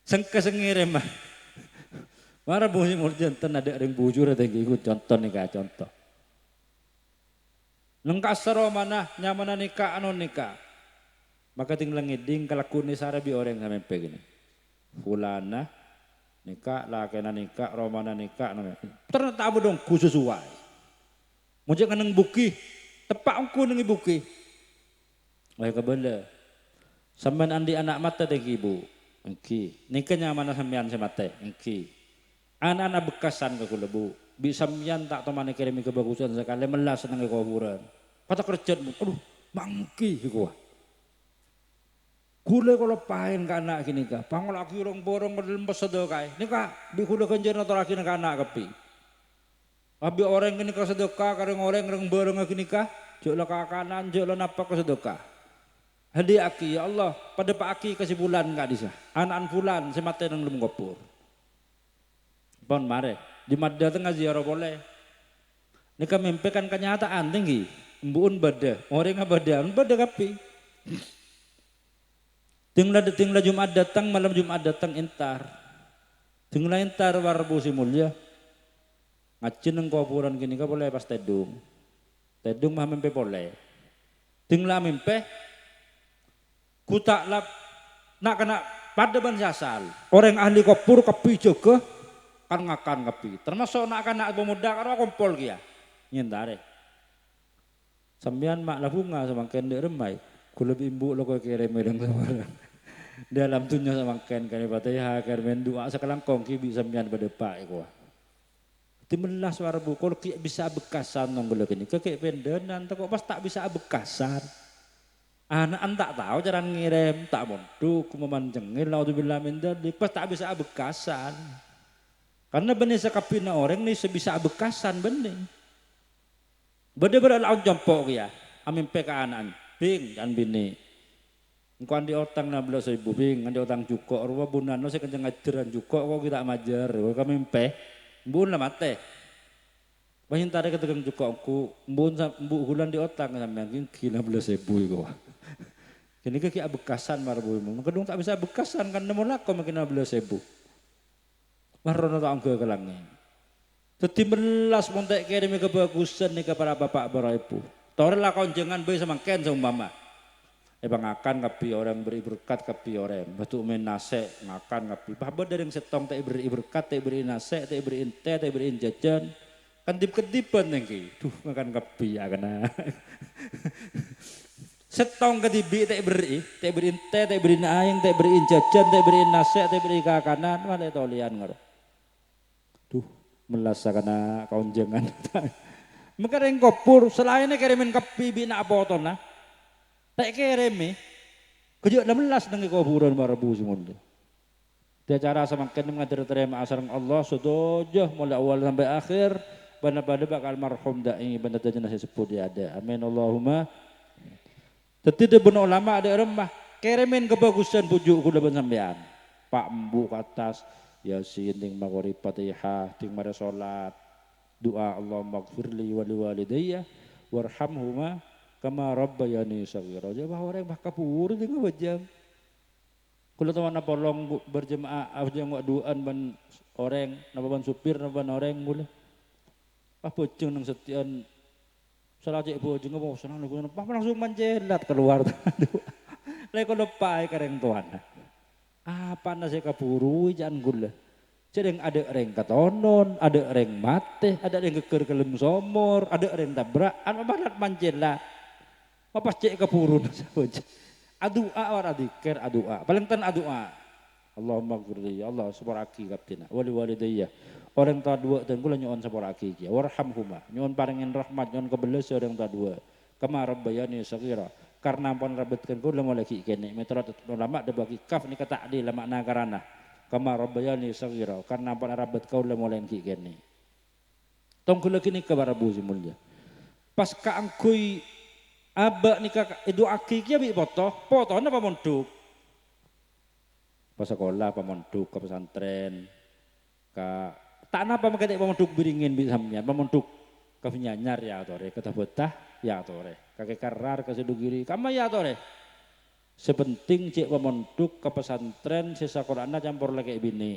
Sengke sengire mah. Mara bunyi murjanten ada ring bujur ada ikut contoh nikah contoh. Nengkas sero mana nyaman nikah anu nikah. Maka tinggal ngiding kalakuni sarabi orang sampai begini. Fulana nikah, lakena nikah, romana nikah. Ternyata apa dong sesuai. Mujak nang buki, tepak angku nang buki. Wah kabala. Sampean andi anak mata deh ibu. Engki. Nikahnya mana sampean semate? Engki. Anak-anak bekasan ke kula bu. Bisa sampean tak temani kirimi kebagusan sekali melas nang kuburan. Kata kerja, aduh mangki gua. Kule kalau pahin ke anak gini kah, pangolaki orang borong berlembas sedekah, ini kah, di kule kenjer atau laki ke anak kepi. Abi orang gini kah sedekah, kareng orang borong gini kah, jauh lah ke kanan, jauh lah napa ke sedekah. Hadi aki ya Allah, pada Pak Aki kasih bulan enggak disah. Anak fulan semate nang lem gopur. Pon mare, di madda tengah ziarah boleh. Nika mempekan kenyataan tinggi. Mbuun bada, orang bada kapi. Tinglah Jumat datang, malam Jumat datang entar. Tinglah entar warbu si mulia. Ngacin nang kuburan gini ka boleh pas tedung. Tedung mah mempe boleh. Tinglah mempe kutak lap nak kena pada ban sasal. Orang ahli kopur kapi juga kan ngakan kapi. Termasuk nak kena pemuda karo kompol kia. Nyentare. Sambian mak labunga sama kende remai. Kula bimbu lo kau kere medang sama. Dalam tunya sama ken kene Fatihah kermen doa sekalang kongki bisa sambian pada pak iko. Timelas warbu kalau bisa bekasan nong gula kini kekek pendenan kok pas tak bisa bekasan. Anak tak tahu cara ngirim tak monduk memanjengin naudzubillah min dzalik pas tak bisa bekasan. Karena benih sekapina orang nih sebisa bekasan benih. Bade berlaut jompok ya. Amin PK anak bing dan bini. Engkau andi otang 16.000 bing andi otang cukup rupa bunano saya kenceng ngajaran cukup kok kita majar kami mpe bun lah mate. Banyak tadi ketegang cukup aku mbu bulan di otang sampean gila 16.000 iku. Kini kayak bekasan marbumu. Kedung tak bisa bekasan kan nemu lako makin 16.000. Marono tak angge kelangnya. Teti melas montek kirim kebagusan nih kepada bapak para ibu. Tore lah konjengan bayi sama ken sama mama. Bang akan kapi orang beri berkat kapi orang. Batu main nase ngakan kapi. Bahwa dari yang setong tak beri berkat, tak beri nase, tak beri teh, tak beri jajan. Kan dip-kedipan nih. Duh makan kapi ya kena. Setong kedibi tak beri teh, tak beri aing, tak beri jajan, tak beri nase, tak beri kakanan. Mana tolian ngaro. Duh melasa kena kaunjengan. Maka yang kopur selainnya kirimin kapi bina apa otona. Tak kirimi. Kejut 16 nang kuburan marabu semuanya. Dia cara semakin mengajar terima asar Allah sedojo mulai awal sampai akhir. Bana-bana bakal marhum da'i bana jenazah sepuluh dia ada. Amin Allahumma. Tetapi benar ulama ada remah. Kirimin kebagusan bujuk kuda sampean. Pak Mbu ke atas. Yasin ting magori Fatihah ting mare salat. Doa Allahumma gfirli wa liwalidayya warhamhuma kama rabbayani shaghira. Jadi orang bah kapur dengan wajam. Kalau teman apa long berjemaah aja nggak duaan ban orang, napa ban supir, napa ban orang mula. Apa bojong nang setian salah cek bojong apa senang apa langsung manjelat keluar. Lek kalau pai kareng tuan. Apa nasi kapuru jangan gula. Jadi ada orang katonon, ada orang mati, ada orang keker kelem somor, ada orang tabrakan, apa manjelat. Apa cek kapuru saja. Adua war adikir adua. Paling ten adua. Allahumma gfirli Allah sabaraki kaptina wali walidayya. Orang tua dua dan kula nyon sabaraki ya. Warhamhuma. Nyon paringin rahmat nyon kebeles orang tua dua. Kama rabbayani shaghira. Karena pon rabetkeun kula mulai ki kene. Metode ulama ada bagi kaf ni kata adil makna karana. Kama rabbayani shaghira. Karena pon rabet kula mulai ki kene. Tong kula kini kabar Abu Zimulya. Pas ka angkui abak nikah itu akiknya bi foto apa monduk pas sekolah apa monduk ke pesantren ke tak napa makanya monduk biringin bisa sampean monduk ke penyanyar ya tore ke betah ya tore kakek karar ke sedugiri kama ya tore sepenting cek pemonduk ke pesantren sisa Qur'ana campur lagi bini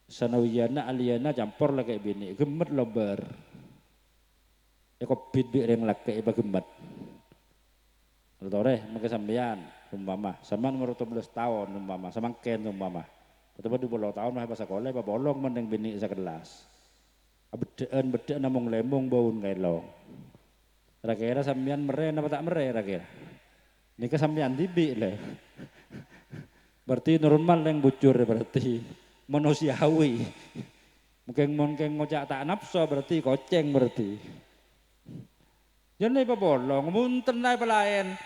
sanawiyana aliyana campur lagi bini gemet lobar Eko bid yang laki bagemat. Tore mungkin sampean umpama, sampean umur 12 tahun umpama, samangken umpama. Betul 20 tahun mah pas sekolah, bolong mending bini sekelas. Bedaan namung lembong baun kailong. Kira-kira sampean mere apa tak mere kira-kira. Nika sampean dibi le. Berarti normal yang bocor berarti manusiawi. Mungkin ngocak tak nafsu berarti koceng berarti. Jangan apa bolong, munten naik pelayan.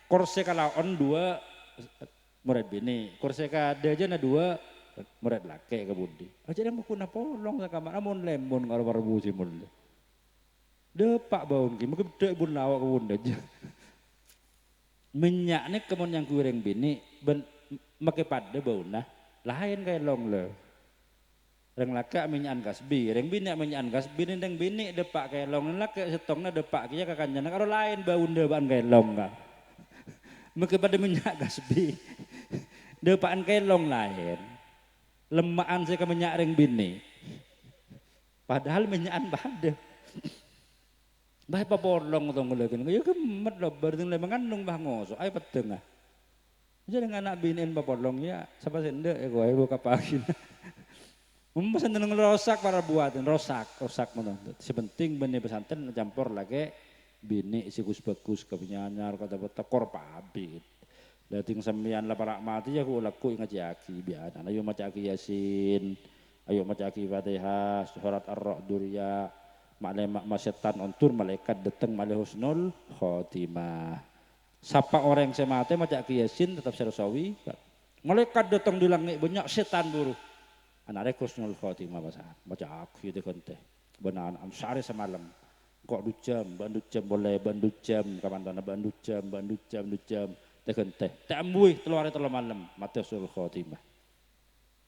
Kursi kalaon 2 murid bini, kursi kada aja na 2 murid laki kebudi. Aja dia mau kuna polong sa kamar, amun lemon kalau barbusi mulut. Depak baun ki, mungkin dek bun lawa kebun aja. minyak ni kemun yang goreng bini ben make pada bau nah lain kayak long le reng laka minyak gasbi reng bini minyak gasbi nendang bini depak kayak long laka setongna depak kia kakanjana karo lain bau depan kayak long ka make pada minyak gasbi depan kayak long lain lemaan saya ke minyak reng bini padahal minyakan pada bah papolong tong ngelekin ya kemet lo berarti le mengandung bah ngoso ai peteng ah jadi anak binin papolong ya sapa sende ya kowe buka pagi pesan tenang rosak para buatin rosak mana sepenting benih pesantren campur lagi bini sikus bagus kepenyanyar kata tekor pabit dating sembian lah para mati ya aku laku ingat jaki biasa ayo maca aki yasin ayo maca aki fatihah surat ar-ra durya mak setan ontur malaikat datang malih husnul khotimah sapa orang yang semate maca aki yasin tetap serasawi malaikat datang di langit banyak setan buruh anak husnul khotimah baca aku itu kan teh benar amsare semalam kok 2 jam boleh 2 jam kapan tanah 2 jam teken teh tak ambuih 3 hari 3 malam mati husnul khotimah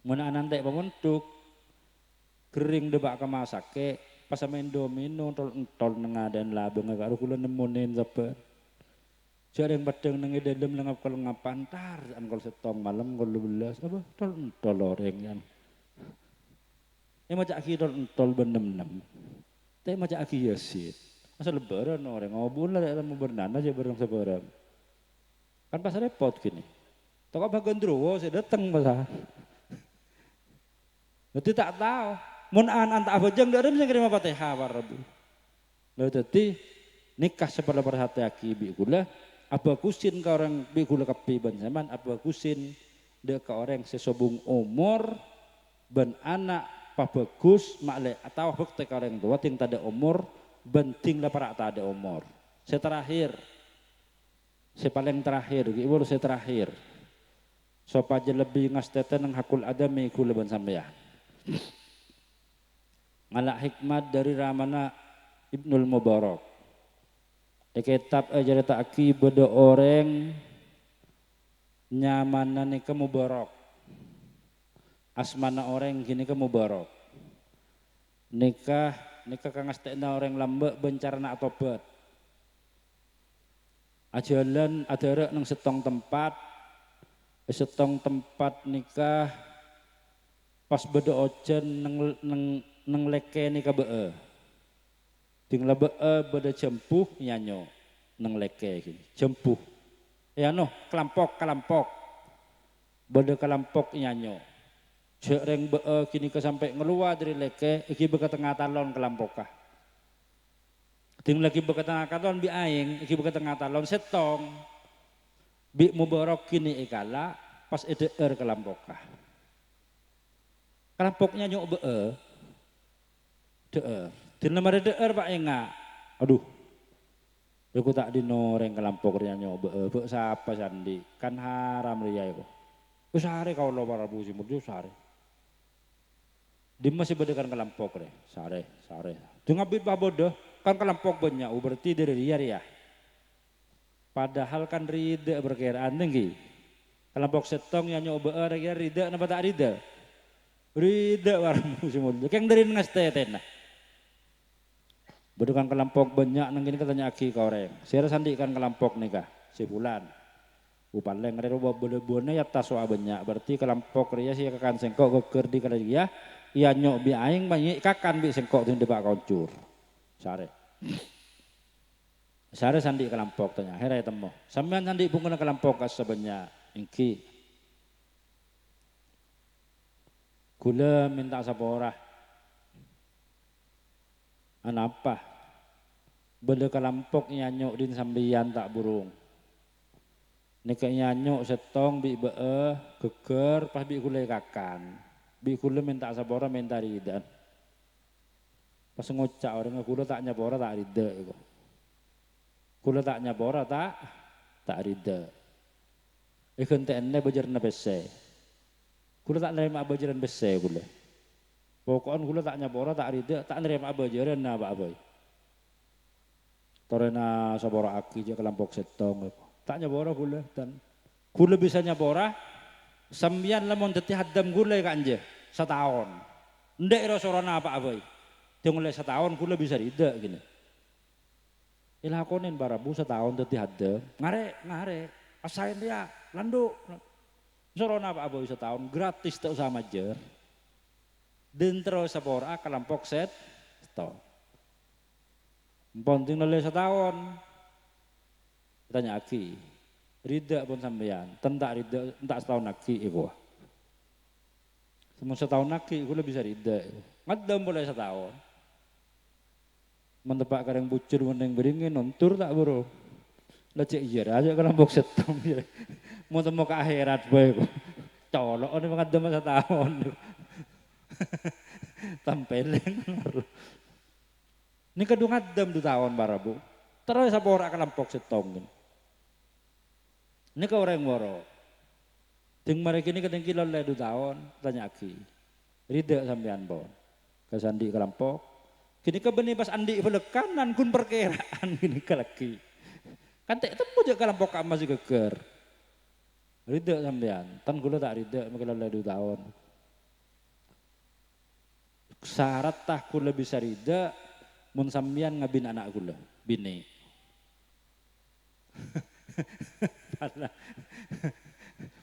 mun anan teh pamuntuk kering debak kemasake pas main domino tol nengah dan labeng karo kula nemunin sabar jarang padang nang dalem nang kalau ngapantar an kol setong malam kol 12 apa tol oreng yan maca aki tol benem-nem teh maca aki yasin masa lebaran orang ngobul lah mau bernana aja bareng sebarang kan pas repot gini toko bagian drowo saya datang masa nanti tak tahu mun an tak abajang dari bisa kirim Fatihah warabu lalu tadi nikah sebelah berhati aki bi gula apa kusin ke orang bi gula kapi ban zaman apa kusin dek ke orang sesobung umur ben anak bagus makle atau bukti ke orang tua ting tada umur benting lah para tada umur saya terakhir saya paling terakhir ibu saya terakhir sopaja lebih ngasteten nang hakul adami kula ban sampeyan ngalak hikmat dari ramana Ibnul Mubarak kitab ajar ta'ki beda orang nyamanan ke Mubarak asmana orang gini ke Mubarak nikah kang astekna orang lambek bencarana atobat ajalan adara nang setong tempat nikah pas beda ojen nang leke nikah bee tinggal bee beda jempuh nyanyo nang leke gini jempuh ya noh kelampok beda kelampok nyanyo jereng bee kini ke sampai ngeluar dari leke iki beka tengah talon kelampokah ting lagi beka tengah talon bi aing iki beka tengah talon setong bi mubarok kini ikala pas EDR kelampokah kelampoknya nyok bee din lemari EDR Pak Enga aduh aku tak dinoreng kelampoknya nyok bee siapa sandi kan haram ria itu usare kau lo para busi murju usare di masih bedekan kelampok deh, sare. Dengan bibah bodoh kan kelampok banyak, berarti dari ria. Padahal kan rida berkiraan tinggi. Kelampok setong yang nyoba rida, napa tak rida? Rida warmu semua. Yang dari ngasteten nah. Bedekan kelampok banyak, nang gini katanya aki koreng. Saya sandikan kelampok nikah, sebulan. Upaleng ada rubah boleh-bolehnya ya taswa banyak. Berarti kelampok ria sih akan sengkok keker di kalau dia. Iya nyok bi aing banyak kakan bi sengkok tuh debak koncur. Sare sandi kelampok tanya herai temo. Sampean sandi bunga kelampok kas sebanyak ingki. Kula minta sapora. Anapa? Beda kelampok nyanyok din sambian tak burung. Nek nyanyok setong bi bee geger pas bi kula kakan. Bi kula minta sabora minta rida. Pas ngocak orang kula tak nyabora tak rida iku. Kula tak nyabora tak rida. Ikan tenne bajarna bese. Kula tak nerima bajaran bese kula. Pokoknya kula tak nyabora tak rida tak nerima bajaran na Pak Boy. Torena sabora aki je kelampok setong iku. Tak nyabora kula dan kula bisa nyabora sambian lamun dadi haddam kula kanje setahun. Ndek ira sorona apa-apa. Dia mulai setahun kula bisa rida gini. Ilakonin barabu setahun dadi haddam. Ngare asain dia landuk. Sorona apa-apa setahun gratis tak usah majer. Dan terus sabora kelampok setahun. Penting nolai setahun. Tanya aki, rida pun sampeyan, tentak rida, entak setahun aki iku. Semua setahun aki, gue bisa rida. Ngadam boleh setahun. Mentepak kareng bucur meneng beringin, nontur tak bro. Lecek iya, aja kelampok setahun. Mau temu ke akhirat boy. Colok ini ngadam setahun. Tampeleng. Ini kedua ngadam 2 tahun barabu. Terus apa orang kelampok setahun. Ini ke orang waro. Ting mereka ini kadang kilo 2 tahun, tanya aki. Rida sampean bon. Kasandi kelampok. Kini ke benih pas andi belekanan kun perkiraan gini ke laki. Kan tak temu juga kelampok masih geger. Rida sampean. Tan gula tak rida makanya 2 tahun. Syarat tah kula bisa rida mun sampean ngabin anak kula, bini.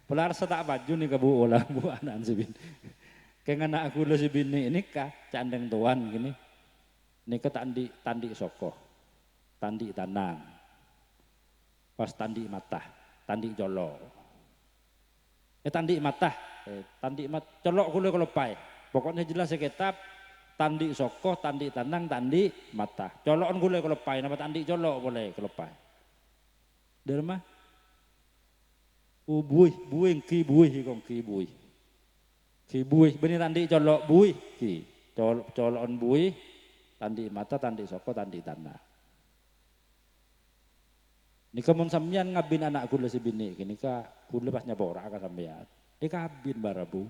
Pelar setak baju nih ke bu olah bu anak si bini. Kayak anak aku si bini ini kah candeng tuan gini. Ini ke tandi soko, tandi tanang, pas tandi mata, tandi jolo. Tandi mata, colok kulo kalau pai. Pokoknya jelas kitab tandi soko, tandi tanang, tandi mata. Colokon kulo kalau pai, nama tandi colok boleh kalau pai. Dari mah? Buih, ki buih. Ki buih, benih tandi colok buih, ki. Colokon buih, tandi mata, tandi soko, tandi tanah. Nika mun sampeyan ngabin anak kula si bini, nika kula pas nyabora ka sampeyan. Nika abin barabu.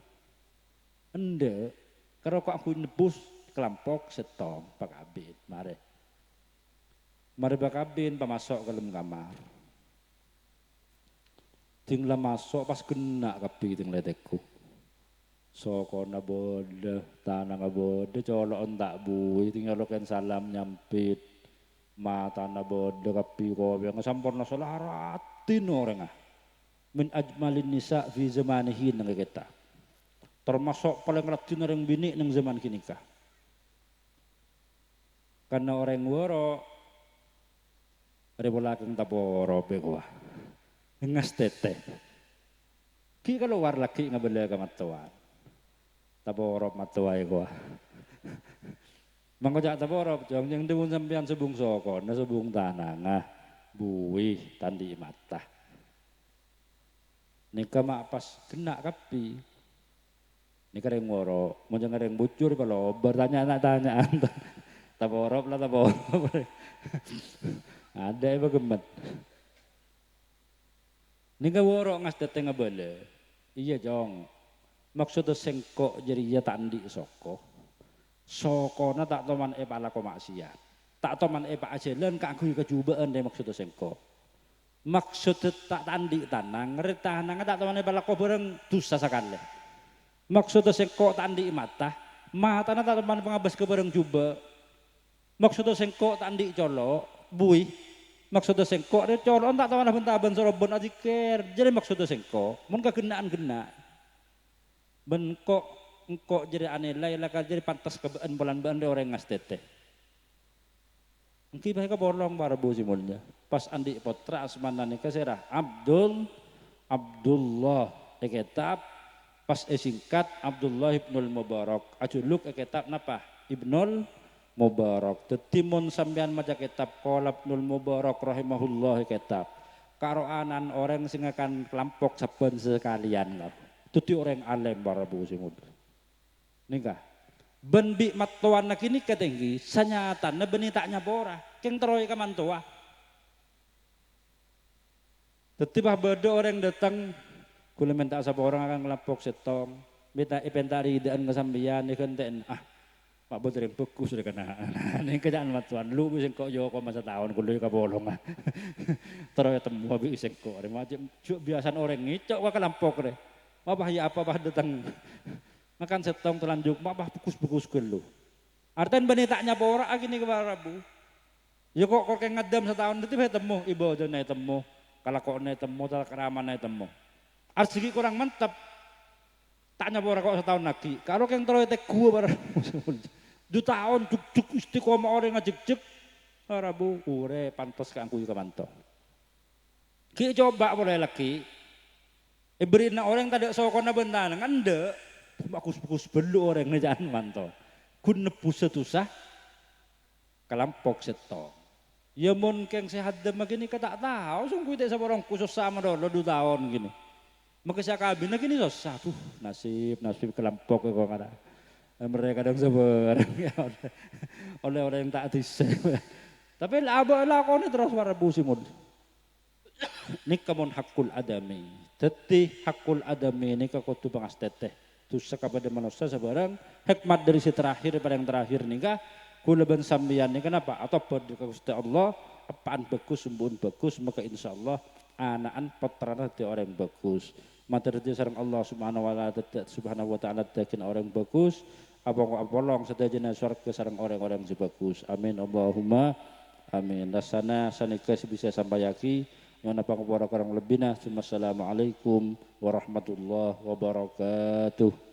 Ende, karo kok aku nebus kelampok setong pak abin, mare. Mare pak abin pamasok ke dalam kamar. Tinggal masuk pas kena kapi ting letekku. Soko na bodoh, tanah na bodoh, colok tak bui, tinggal loken salam nyampit, mata na bodoh kapi kopi, yang sampurna solaratin orang ah. Min ajmalin nisa fi zamanihin nang kita. Termasuk paling ratin orang bini nang zaman kini kah. Karena orang woro, ada belakang taporo begua. Ngas tete. Ki keluar lagi ngabela ka matuan. Taborop matuai gua. Mangkojak taborop jong yang demun sampean subung soko, na subung tanah ngah buih tandi mata. Nika mak pas kena kapi. Nika reng woro, mau jangan reng bucur kalau bertanya tanyaan. Taborop lah taborop. Ada ibu gemet. Nika woro ngas dateng ngabele. Iya jong. Maksudnya sengkok jadi ya tandi soko. Soko na tak toman pala ko maksiat. Tak toman pak ajelan kaku kejubaan deh maksudnya sengkok. Maksudnya tak tandi tanang. Ngeritahan tak toman pala ko bareng dosa sakale. Maksudnya sengkok tandi mata. Mata na tak toman pengabas ke bareng juba. Maksudnya sengkok tandi colo. Bui. Maksudnya sengkok, dia colon tak tahu apa taban sorobon ajiker. Jadi maksudnya sengkok, mun kegenaan gena. Benkok engkok jadi aneh lah jadi pantas kebaan bulan-bulan dia orang ngastete. Mungkin mereka bolong barabu simulnya. Pas andi potra asmana nikah serah Abdullah kitab pas singkat Abdullah ibnul Mubarak. Ajuluk kitab napa? Ibnul Mubarak. Tetimun sampean maca kitab qala Ibnul Mubarak rahimahullah kitab. Karoanan orang sing akan kelampok saben sekalian. Tuti orang alim barabu simud. Nikah. Ben bi matuan kini ketinggi sanyatan beni tak nyabora. Keng teroy ka mantua. Tetibah bedo orang datang kula minta sapa orang akan kelampok setong. Minta ipentari daan kasambian ikenten Pak Boter yang beku sudah kena. Ini kerjaan matuan lu bisa kok yo kok masa tahun kulo ka bolong. Terus ya temu habis iseng kok. Macam biasan orang ngicok wa kelampok re. Mabah ya apa bah datang. Makan setong telanjung mabah bekus-bekus gelu. Artian bani taknya pora gini ke Rabu. Ya kok kayak ngadam setahun itu saya temu ibu aja naik temu. Kalau kok naik temu tal keraman naik temu. Arsigi kurang mantap. Taknya pora kok setahun lagi. Kalau yang terus tek gua barang. 2 tahun juk istiqomah orang ngajek-jek Rabu ure pantos ke angku juga manto. Ki coba boleh lagi. Berina orang tadi sokona bentan ngande. Bagus-bagus belu orang ngejaan manto. Kun nebus setusah kelampok seto. Ya mun keng sehat dem gini ka tak tahu sungguh tidak sama orang khusus sama dulu 2 tahun gini. Maka saya kabin gini susah tuh nasib kelampok kok ada. Mereka kadang sebarang ya oleh orang yang tak disem. Tapi abah lakoni terus Rabu simud. Nikamun hakul adami. Tetih hakul adami ini kakutu bangas teteh. Tusa kepada manusia sebarang hikmat dari si terakhir pada yang terakhir nikah. Kula ben sambian ini kenapa? Atau pada Gusti Allah apaan bagus sembun bagus maka insya Allah anaan putrana ti orang yang bagus. Materi sareng Allah subhanahu wa ta'ala dakin orang bagus. Apolong sedajana surga sareng orang-orang yang bagus. Amin Allahumma amin. Rasana sanika bisa sampai yaki. Yang napa ngapura kurang lebihna. Assalamualaikum warahmatullahi wabarakatuh.